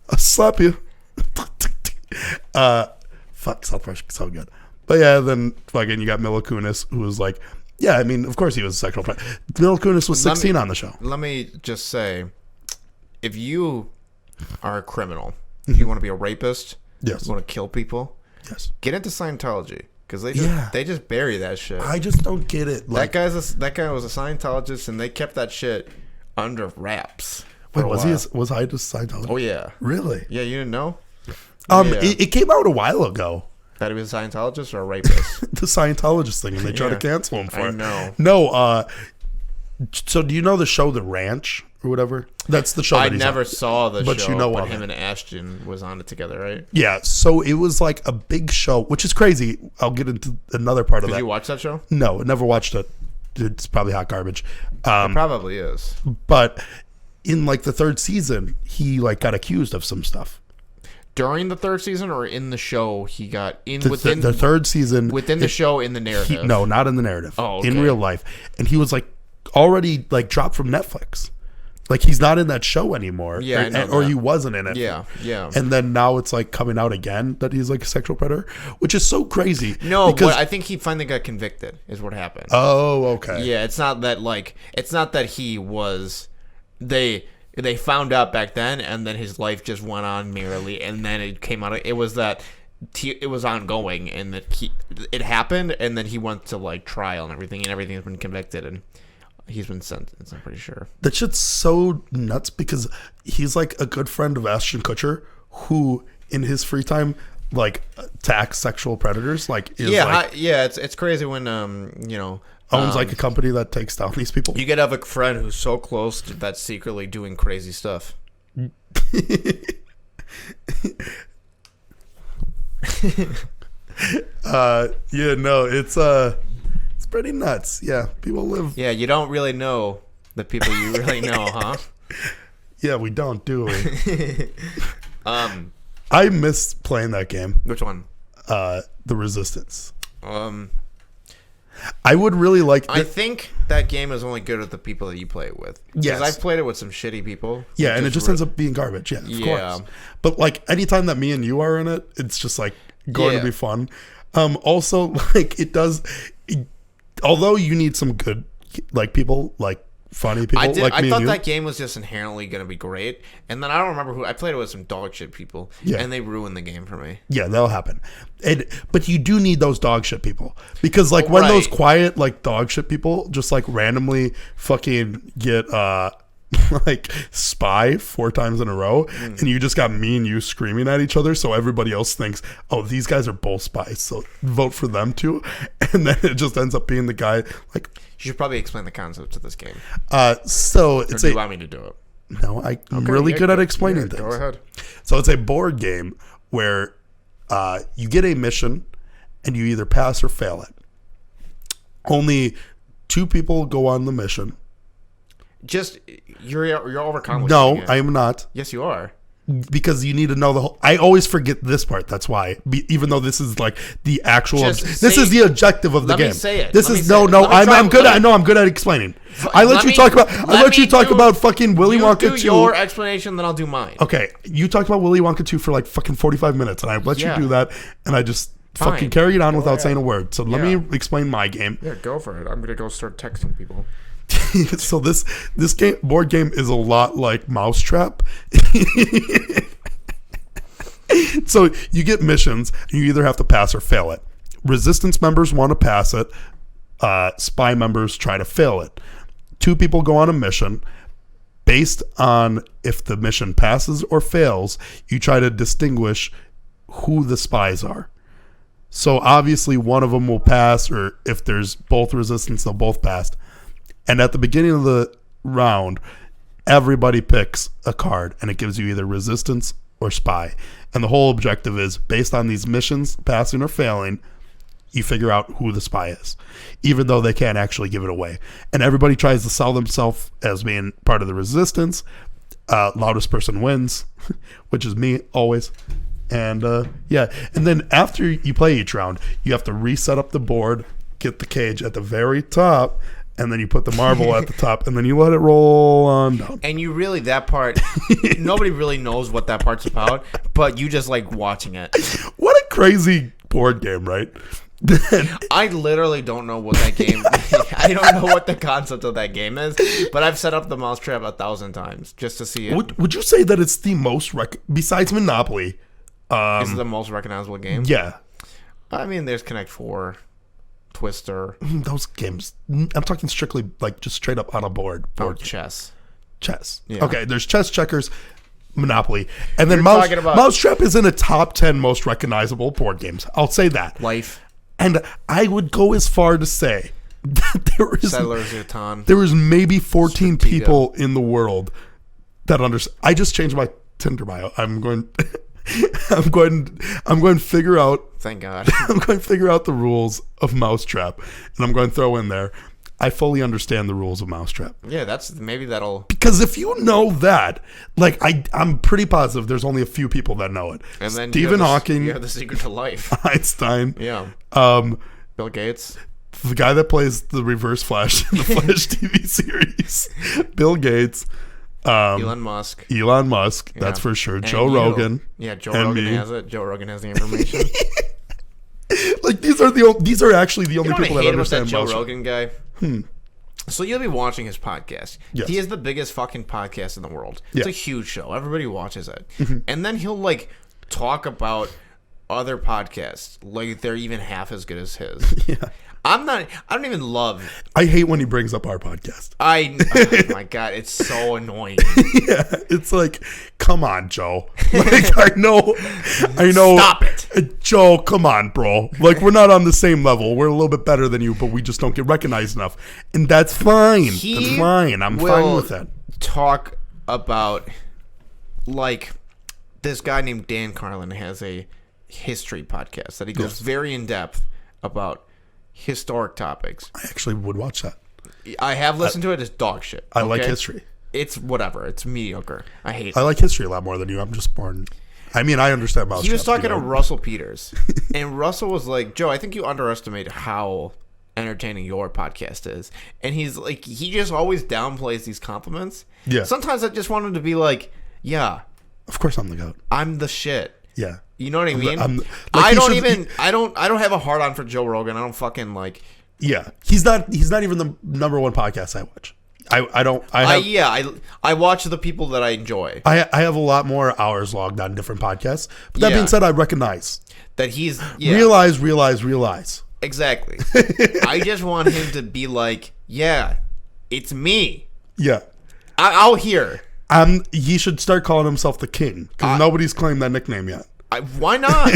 I'll slap you. Fuck, South Park, so good. But yeah, then fucking you got Mila Kunis, who was like, yeah, I mean, of course he was a sexual predator. Mila Kunis was 16 on the show. Let me just say, if you are a criminal, if you want to be a rapist, Yes. you want to kill people, Yes. get into Scientology, because Yeah. they just bury that shit. I just don't get it. Like, that guy was a Scientologist, and they kept that shit under wraps. wait, was I just Scientology? Oh yeah, Really? yeah. You didn't know? Yeah. Yeah. It came out a while ago. That he was a Scientologist or a rapist? The Scientologist thing, and they tried to Yeah. cancel him for I it. know. No, so do you know the show The Ranch or whatever? That's the show that I he's never on. saw the But show, you know but of him it. and Ashton was on it together, right? Yeah, so it was like a big show, which is crazy. I'll get into another part of Did that. you watch that show? No, I never watched it. It's probably hot garbage. It probably is. But in like the third season, he like got accused of some stuff. During the third season, or in the show, he got in The third season, within the show, in the narrative. no, not in the narrative. Oh, okay. In real life, and he was like already like dropped from Netflix. Like he's not in that show anymore. Yeah, I know or that. he wasn't in it. Yeah, yeah. And then now it's like coming out again that he's like a sexual predator, which is so crazy. No, because but I think he finally got convicted. Is what happened. oh, okay. Yeah, it's not that he was. They found out back then, and then his life just went on merrily, and then it came out. It was that it was ongoing, and that it happened, and then he went to like trial and everything's been convicted, and he's been sentenced. I'm pretty sure. That shit's so nuts because he's like a good friend of Ashton Kutcher, who in his free time like attacks sexual predators. Like is like, it's crazy when owns like a company that takes down these people. you could have a friend who's so close that's secretly doing crazy stuff. Yeah, no, it's pretty nuts. Yeah, people live. Yeah, you don't really know the people you really know, huh? Yeah, we don't, do we? I miss playing that game. Which one? The Resistance. I would really like. I think that game is only good with the people that you play it with. Yes. Because I've played it with some shitty people. Yeah, and it just ends up being garbage. Yeah, of course. But like anytime that me and you are in it, it's just like going to be fun. Also, like although you need some good like people, like funny people, like me I and thought you. that game was just inherently going to be great, and then I don't remember who I played it with. Some dog shit people, and they ruined the game for me. Yeah, that'll happen. But you do need those dog shit people because like when those quiet like dog shit people just like randomly fucking get like spy 4 times in a row, and you just got me and you screaming at each other, so everybody else thinks, oh, these guys are both spies, so vote for them too, and then it just ends up being the guy like. You should probably explain the concept of this game. So it's do you want me to do it? No, I'm really good at explaining things. Go ahead. So it's a board game where you get a mission and you either pass or fail it. Only 2 people go on the mission. Just you're overcomplicating. No, it. I am not. Yes, you are. Because you need to know the whole. I always forget this part. That's why. Even though this is like the actual. This is the objective of the game. Let me say it. This Let me is say it. I'm good. I know I'm good at explaining. I let you talk about. I let you talk about fucking Willy Wonka 2. You do your explanation, then I'll do mine. Okay, you talked about Willy Wonka 2 for like fucking 45 minutes, and I let you do that, and I just fucking carried on without saying a word. So let me explain my game. Yeah, go for it. I'm gonna go start texting people. So this board game is a lot like Mousetrap. So you get missions, and you either have to pass or fail it. Resistance members want to pass it. Spy members try to fail it. 2 people go on a mission. Based on if the mission passes or fails, you try to distinguish who the spies are. So obviously one of them will pass, or if there's both resistance, they'll both pass. And at the beginning of the round, everybody picks a card, and it gives you either resistance or spy. And the whole objective is, based on these missions, passing or failing, you figure out who the spy is, even though they can't actually give it away. And everybody tries to sell themselves as being part of the resistance. Loudest person wins, which is me always. And and then after you play each round, you have to reset up the board, get the cage at the very top, and then you put the marble at the top, and then you let it roll on down. And you really, that part, nobody really knows what that part's about, but you just like watching it. What a crazy board game, right? I literally don't know what that game I don't know what the concept of that game is, but I've set up the mousetrap 1,000 times just to see it. Would you say that it's the most, besides Monopoly? Is it the most recognizable game? Yeah. I mean, there's Connect 4, Twister. Those games. I'm talking strictly like just straight up on a board. Chess. Chess. Yeah. Okay, there's chess, checkers, Monopoly. And then You're talking about- Mousetrap is in a top 10 most recognizable board games. I'll say that. Life. And I would go as far to say that Settlers of Catan. there is maybe 14 people in the world that understand. I just changed my Tinder bio. I'm going to figure out. Thank God. I'm going to figure out the rules of Mousetrap, and I'm going to throw in there, I fully understand the rules of Mousetrap. Yeah, maybe that'll. Because if you know that, like I'm pretty positive there's only a few people that know it. And then Stephen Hawking, you have the secret to life. Einstein, Yeah. Bill Gates. the guy that plays the Reverse Flash in the Flash TV series, Bill Gates, Elon Musk. That's for sure. And Joe you. Rogan. Yeah, Joe and Rogan me. has it. Joe Rogan has the information. Like these are actually the only people that understand Joe Mousetrap. Rogan guy. So you'll be watching his podcast. Yes. He is the biggest fucking podcast in the world. It's Yeah. a huge show. Everybody watches it. And then he'll like talk about other podcasts like they're even half as good as his. Yeah. I don't even love. I hate when he brings up our podcast. Oh my God, it's so annoying. Yeah, it's like, come on, Joe. Like, I know. Stop it. Joe, come on, bro. Like, we're not on the same level. We're a little bit better than you, but we just don't get recognized enough. And that's fine. That's fine. I'm fine with that. Talk about, like, this guy named Dan Carlin has a history podcast that he goes very in depth about historic topics. I actually would watch that. I have listened to it. It's dog shit. I like okay? history. It's whatever. It's mediocre. I hate it. I like history a lot more than you. I'm just born. I mean, I understand Mousetrap. He was talking to Russell Peters, and Russell was like, Joe, I think you underestimate how entertaining your podcast is. And he's like, he just always downplays these compliments. Yeah. Sometimes I just want him to be like, yeah, Of course I'm the GOAT. I'm the shit. Yeah. You know what I mean? Like I he don't should- even. I don't have a hard on for Joe Rogan. I don't fucking like. Yeah. He's not even the number one podcast I watch. I watch the people that I enjoy. I have a lot more hours logged on different podcasts. But that Yeah. being said, I recognize. That he's Realize. exactly. I just want him to be like, yeah, it's me. Yeah. I'll hear. He should start calling himself the King because nobody's claimed that nickname yet. Why not?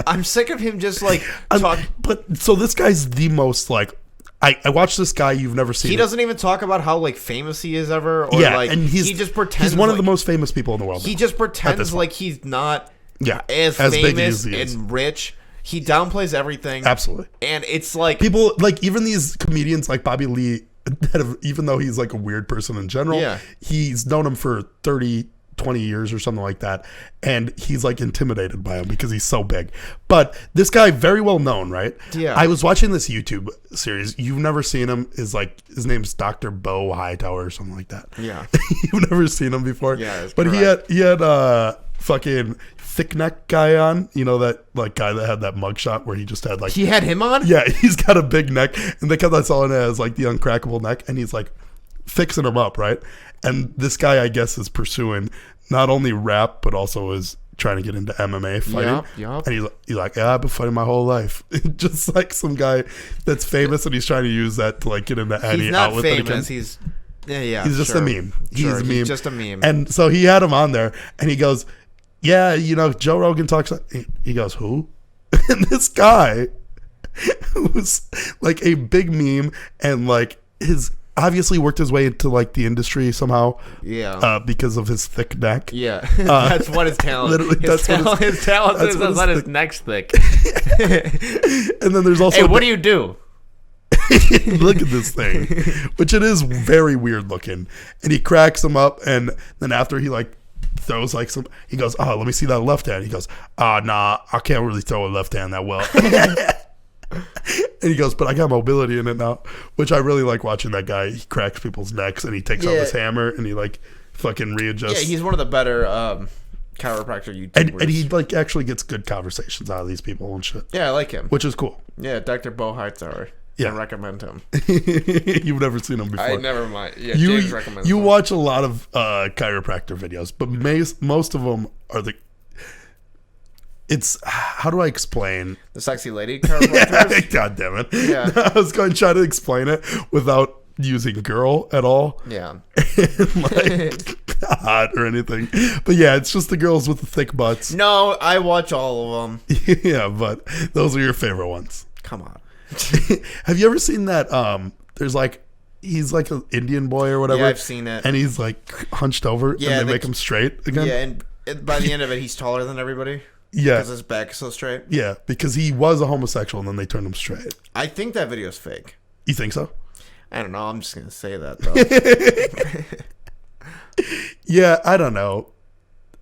I'm sick of him just like talk. But so this guy's the most like. I watched this guy you've never seen. He doesn't even talk about how like famous he is ever, or like and he just pretends he's one of like- the most famous people in the world. He just pretends like he's not as big famous as he is. and rich. He downplays everything. Absolutely. And it's like People like even these comedians like Bobby Lee, even though he's like a weird person in general, he's known him for 30, 20 years or something like that. And he's like intimidated by him because he's so big. But this guy, very well known, right? Yeah. I was watching this YouTube series. You've never seen him. His name's Dr. Bo Hightower or something like that. Yeah. You've never seen him before. Yeah, but correct. he had fucking thick neck guy on, you know, that like guy that had that mugshot where he just had like he had him on. yeah, he's got a big neck, and they kept on selling it as like the uncrackable neck, and he's like fixing him up, right? And this guy, I guess, is pursuing not only rap but also is trying to get into MMA fighting. Yup. And he's like, yeah, I've been fighting my whole life. Just like some guy that's famous, and he's trying to use that to like get into any He's not outlet that he can. famous. He's He's just a meme. He's a meme. He's just a meme. And so he had him on there, and he goes, yeah, you know, Joe Rogan talks. He goes, who? And this guy who's like a big meme, and like his obviously worked his way into like the industry somehow. Yeah. Because of his thick neck. Yeah. That's what his talent. Literally, His talent is that his neck's thick. And then there's also hey, what do you do? Look at this thing, which it is very weird looking. And he cracks him up, and then after he like throws like some, he goes, "Oh, let me see that left hand." He goes, "Nah, I can't really throw a left hand that well." And he goes, "But I got mobility in it now," which I really like watching that guy. He cracks people's necks, and he takes out his hammer, and he like fucking readjusts. Yeah, he's one of the better chiropractor YouTubers. And he like actually gets good conversations out of these people and shit. Yeah, I like him. Which is cool. Yeah, Dr. Bo Hightower. Yeah. I recommend him. You've never seen him before. I never mind. Yeah, James recommends you him. watch a lot of chiropractor videos, but most of them are it's how do I explain the sexy lady chiropractors? God damn it. Yeah. I was going to try to explain it without using girl at all. Yeah. Like hot or anything. But yeah, it's just the girls with the thick butts. No, I watch all of them. Yeah, but those are your favorite ones. Come on. Have you ever seen that? There's like he's like an Indian boy or whatever. Yeah, I've seen it. And he's like hunched over, and they make him straight again. Yeah, and by the end of it, he's taller than everybody. Yeah, because his back is so straight. Yeah, because he was a homosexual, and then they turned him straight. I think that video's fake. You think so? I don't know. I'm just gonna say that though. Yeah, I don't know.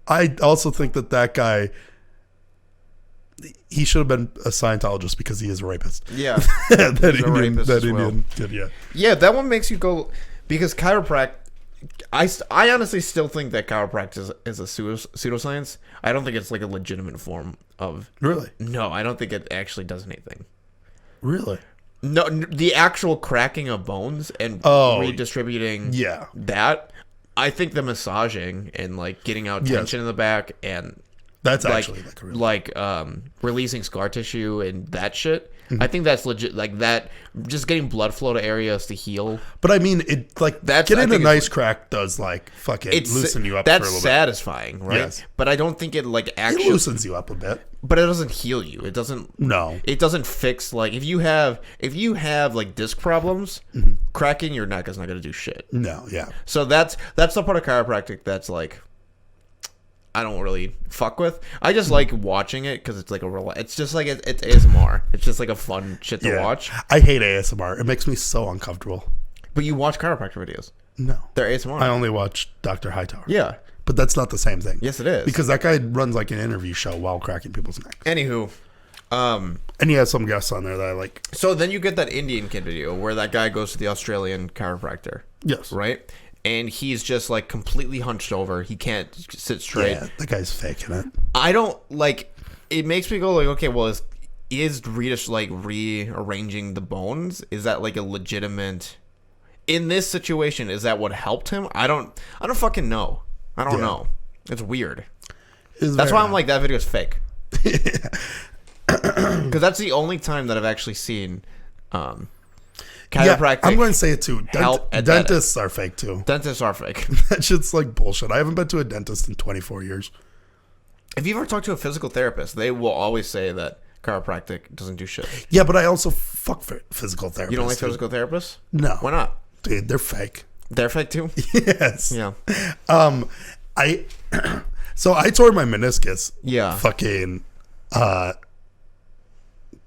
I also think that guy. He should have been a Scientologist because he is a rapist. Yeah. that Indian kid, yeah. Yeah, that one makes you go... Because chiropractic... I honestly still think that chiropractic is a pseudoscience. I don't think it's like a legitimate form of... Really? No, I don't think it actually does anything. Really? No, the actual cracking of bones and redistributing that... I think the massaging and like getting out tension in the back and... That's actually like a real releasing scar tissue and that shit. Mm-hmm. I think that's legit. Like that, just getting blood flow to areas to heal. But I mean, it like getting a nice crack does like fucking loosen you up. That's for a little satisfying, right? Yes. But I don't think it like actually loosens you up a bit. But it doesn't heal you. It doesn't. No. It doesn't fix like if you have like disc problems, cracking your neck is not going to do shit. No. Yeah. So that's the part of chiropractic that's like. I don't really fuck with. I just like watching it because it's like it's just like it's ASMR. It's just like a fun shit to watch. I hate ASMR. It makes me so uncomfortable. But you watch chiropractor videos. No. They're ASMR. I only watch Dr. Hightower. Yeah. But that's not the same thing. Yes, it is. Because that guy runs like an interview show while cracking people's necks. Anywho. And he has some guests on there that I like. So then you get that Indian kid video where that guy goes to the Australian chiropractor. Yes. Right? And he's just like completely hunched over. He can't sit straight. Yeah, that guy's faking it. I don't like. It makes me go like, okay, well, is rearranging the bones? Is that like a legitimate? In this situation, is that what helped him? I don't fucking know. I don't know. It's weird. That's why I'm like that video is fake. Because that's the only time that I've actually seen. Chiropractic. Yeah, I'm going to say it too. Dentists are fake too. Dentists are fake. That shit's like bullshit. I haven't been to a dentist in 24 years. If you ever talk to a physical therapist, they will always say that chiropractic doesn't do shit. Yeah, but I also fuck physical therapists. You don't like physical therapists? No. Why not? Dude, they're fake. They're fake too? Yes. Yeah. So I tore my meniscus. Yeah. Fucking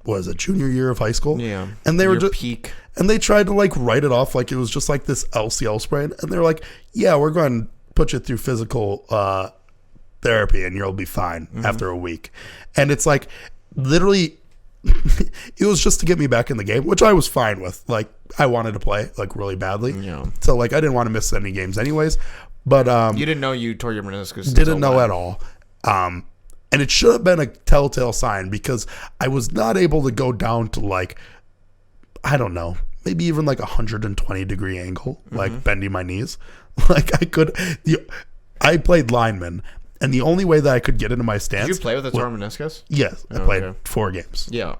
was it junior year of high school? Yeah. And they were just peak. And they tried to like write it off like it was just like this LCL sprain. And they're like, yeah, we're going to put you through physical therapy and you'll be fine after a week. And it's like literally it was just to get me back in the game, which I was fine with. Like I wanted to play like really badly. Yeah. So like I didn't want to miss any games anyways. But you didn't know you tore your meniscus. Didn't know at all. And it should have been a telltale sign because I was not able to go down to like, I don't know, maybe even like 120-degree angle, like bending my knees. Like I played lineman, and the only way that I could get into my stance. Did you play with a torn meniscus? Yes, I played 4 games. Yeah.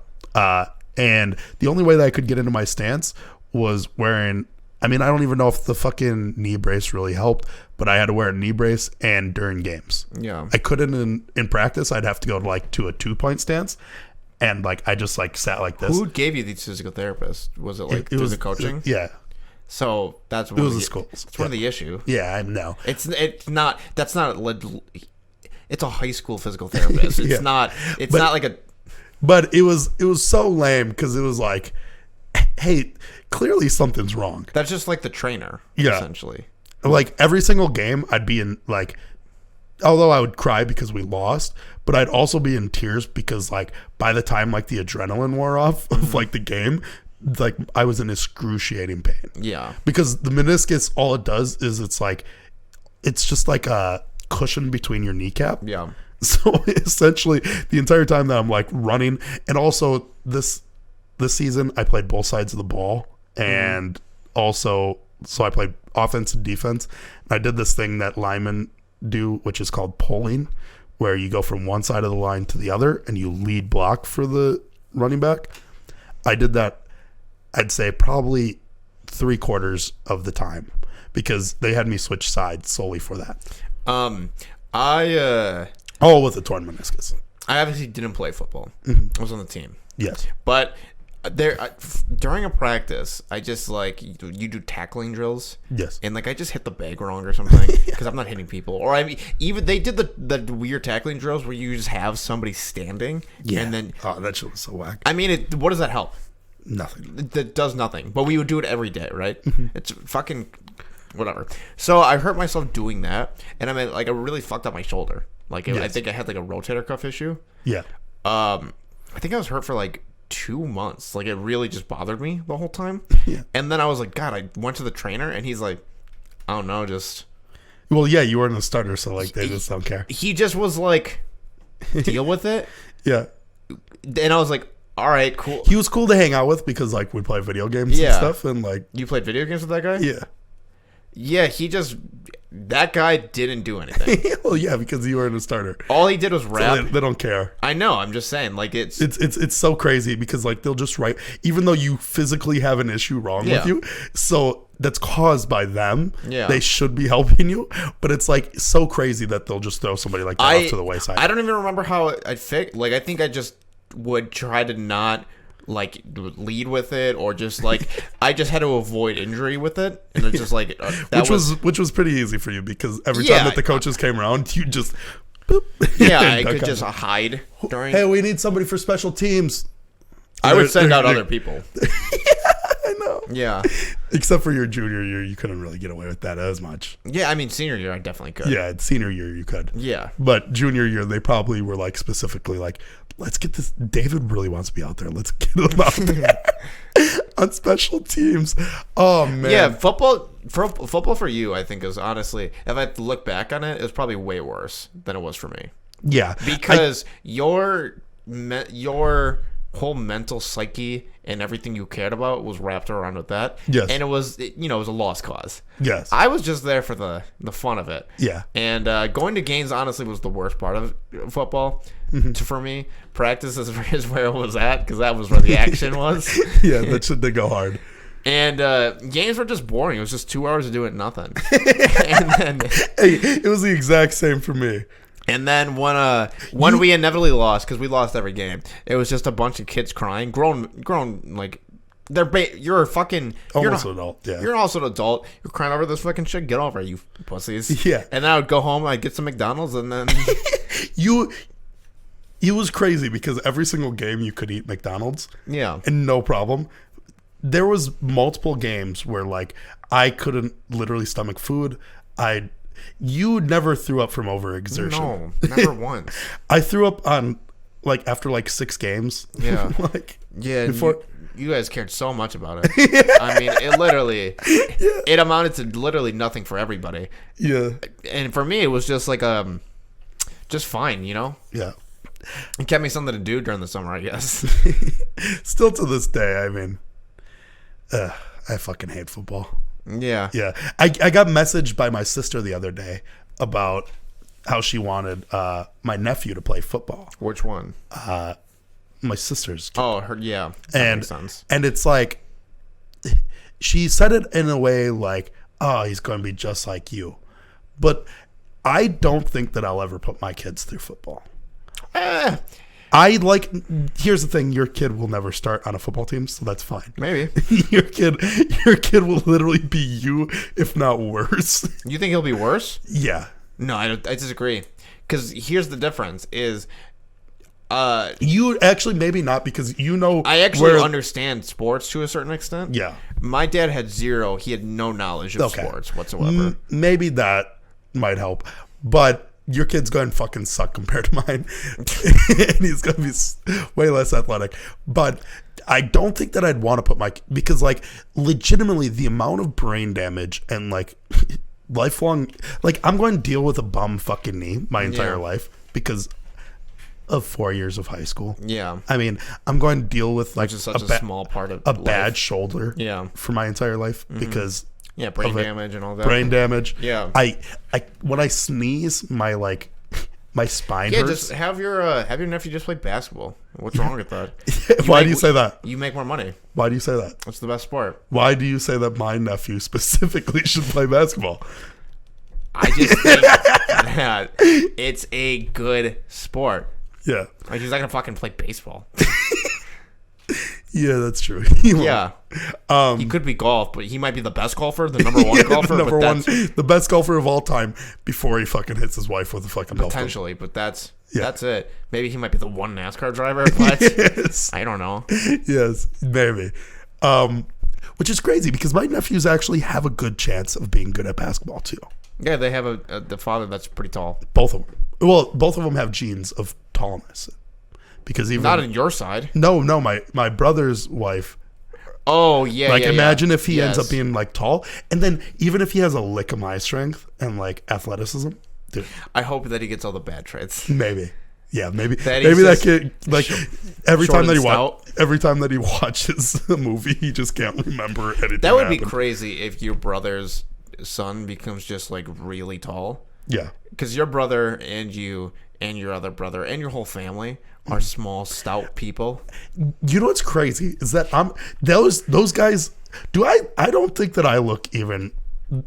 And the only way that I could get into my stance was wearing. I mean, I don't even know if the fucking knee brace really helped, but I had to wear a knee brace and during games. Yeah. I couldn't in practice. I'd have to go to like to a 2-point stance. And like I just like sat like this. Who gave you these physical therapists? Was it like through the coaching? Yeah. So that's It was the schools. That's one of the issue. Yeah, I know. It's not. That's not. It's a high school physical therapist. It's not. It's not like a. But it was so lame because it was like, hey, clearly something's wrong. That's just like the trainer. Yeah. Essentially. Like every single game, I'd be in like, although I would cry because we lost, but I'd also be in tears because like by the time like the adrenaline wore off of like the game, like I was in excruciating pain. Yeah. Because the meniscus, all it does is it's just like a cushion between your kneecap. Yeah. So essentially, the entire time that I'm like running, and also this season I played both sides of the ball, and also so I played offense and defense. And I did this thing that linemen do, which is called pulling, where you go from one side of the line to the other and you lead block for the running back. I did that, I'd say probably 3/4 of the time because they had me switch sides solely for that. All with a torn meniscus. I obviously didn't play football. I was on the team. Yes. But during a practice, I just like you do tackling drills. Yes. And like I just hit the bag wrong or something because I'm not hitting people. Or I mean, even they did the weird tackling drills where you just have somebody standing. Yeah. And then that shit was so whack. I mean, what does that help? Nothing. That does nothing. But we would do it every day, right? It's fucking whatever. So I hurt myself doing that, and I really fucked up my shoulder. Like I think I had like a rotator cuff issue. Yeah. I think I was hurt for like 2 months. Like it really just bothered me the whole time. Yeah. And then I was like, God, I went to the trainer and he's like, I don't know, just. Well, yeah, you weren't a starter, so like they just don't care. He just was like, deal with it. Yeah. And I was like, all right, cool. He was cool to hang out with because like we play video games and stuff, and like you played video games with that guy? Yeah. Yeah, that guy didn't do anything. Well, yeah, because you weren't a starter. All he did was rap. So they don't care. I know. I'm just saying, like it's so crazy because like they'll just write, even though you physically have an issue wrong with you, so that's caused by them. Yeah, they should be helping you, but it's like so crazy that they'll just throw somebody like that off to the wayside. I don't even remember how I'd fix. Like I think I just would try to not like lead with it, or just like I just had to avoid injury with it, and it's just like which was pretty easy for you because every time that the coaches came around, you just boop, I could just hide during. Hey, we need somebody for special teams. I would send out other people. I know. Yeah. Except for your junior year, you couldn't really get away with that as much. Yeah, I mean senior year, I definitely could. Yeah, senior year you could. Yeah. But junior year, they probably were like specifically like, let's get this. David really wants to be out there. Let's get him out there on special teams. Oh man. Yeah, football for you, I think is honestly, if I look back on it, it was probably way worse than it was for me. Yeah, because your whole mental psyche and everything you cared about was wrapped around with that. Yes. And it was a lost cause. Yes. I was just there for the fun of it. Yeah. And going to games honestly was the worst part of football for me. Practice is where it was at because that was where the action was. Yeah, that shit did go hard. And games were just boring. It was just 2 hours of doing nothing. And then, hey, it was the exact same for me. And then when we inevitably lost, because we lost every game, it was just a bunch of kids crying, grown like you're a fucking almost an adult. Yeah, you're also an adult. You're crying over this fucking shit. Get over it, you pussies. Yeah. And then I would go home, I'd get some McDonald's, and then it was crazy because every single game you could eat McDonald's. Yeah, and no problem. There was multiple games where like I couldn't literally stomach food. You never threw up from overexertion. No, never once. I threw up on like after like 6 games. Yeah, like yeah. Before you guys cared so much about it. Yeah. I mean, it literally it amounted to literally nothing for everybody. Yeah, and for me, it was just like just fine, Yeah, it kept me something to do during the summer, I guess. Still to this day, I mean, I fucking hate football. Yeah. Yeah. I got messaged by my sister the other day about how she wanted my nephew to play football. Which one? My sister's kid. Oh, yeah. That makes sense. And it's like, she said it in a way like, oh, he's going to be just like you. But I don't think that I'll ever put my kids through football. Here's the thing: your kid will never start on a football team, so that's fine. Maybe. your kid will literally be you, if not worse. You think he'll be worse? Yeah. No, I disagree. Because here's the difference: is you actually maybe not, because I actually understand sports to a certain extent. Yeah. My dad had zero. He had no knowledge of sports whatsoever. Maybe that might help, but your kid's going to fucking suck compared to mine, and he's going to be way less athletic. But I don't think that I'd want to put because like legitimately the amount of brain damage and like lifelong, like I'm going to deal with a bum fucking knee my entire life because of 4 years of high school. Yeah. I mean, I'm going to deal with like such a small part of life. bad shoulder. Yeah. For my entire life because brain damage and all that. Brain damage. Yeah. I when I sneeze, my spine hurts. Just have your nephew just play basketball. What's wrong with that? Why do you say that? You make more money. Why do you say that? It's the best sport. Why do you say that my nephew specifically should play basketball? I just think that it's a good sport. Yeah. Like, he's not gonna fucking play baseball. Yeah, that's true. Yeah. He could be golf, but he might be the best golfer, the number one golfer. The best golfer of all time before he fucking hits his wife with a fucking golf club. Potentially, but that's it. Maybe he might be the one NASCAR driver, but yes. I don't know. Yes, maybe. Which is crazy because my nephews actually have a good chance of being good at basketball too. Yeah, they have the father that's pretty tall. Both of them. Well, both of them have genes of tallness. Because even not on your side. No, my brother's wife. Oh yeah. Like imagine if he ends up being like tall, and then even if he has a lick of my strength and like athleticism, dude. I hope that he gets all the bad traits. Maybe. Yeah, maybe that kid like every time that he watches a movie, he just can't remember anything. That would be crazy if your brother's son becomes just like really tall. Yeah. Because your brother and you and your other brother and your whole family are small, stout people. You know what's crazy is that those guys. I don't think that I look even.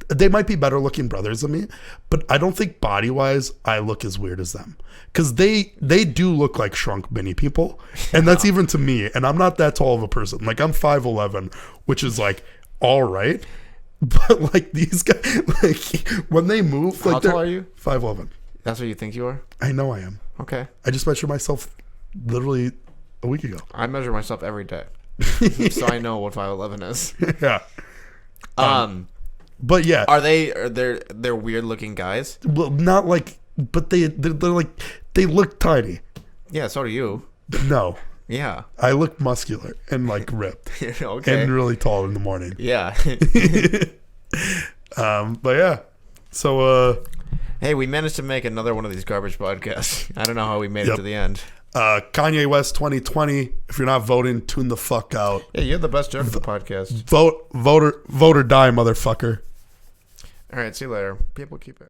They might be better looking brothers than me, but I don't think body wise I look as weird as them. Because they do look like shrunk mini people, and that's even to me. And I'm not that tall of a person. Like I'm 5'11", which is like all right. But like these guys, like when they move, like how tall are you? 5'11". That's what you think you are? I know I am. Okay. I just measured myself literally a week ago. I measure myself every day, so I know what 5'11" is. Yeah. But yeah, they're weird looking guys? Well, not like, but they're like they look tiny. Yeah, so do you. No. Yeah. I look muscular and like ripped. Okay. And really tall in the morning. Yeah. But yeah. So hey, we managed to make another one of these garbage podcasts. I don't know how we made it to the end. Kanye West 2020. If you're not voting, tune the fuck out. Yeah, you're the best joke of the podcast. Vote or die, motherfucker. All right, see you later. People keep it.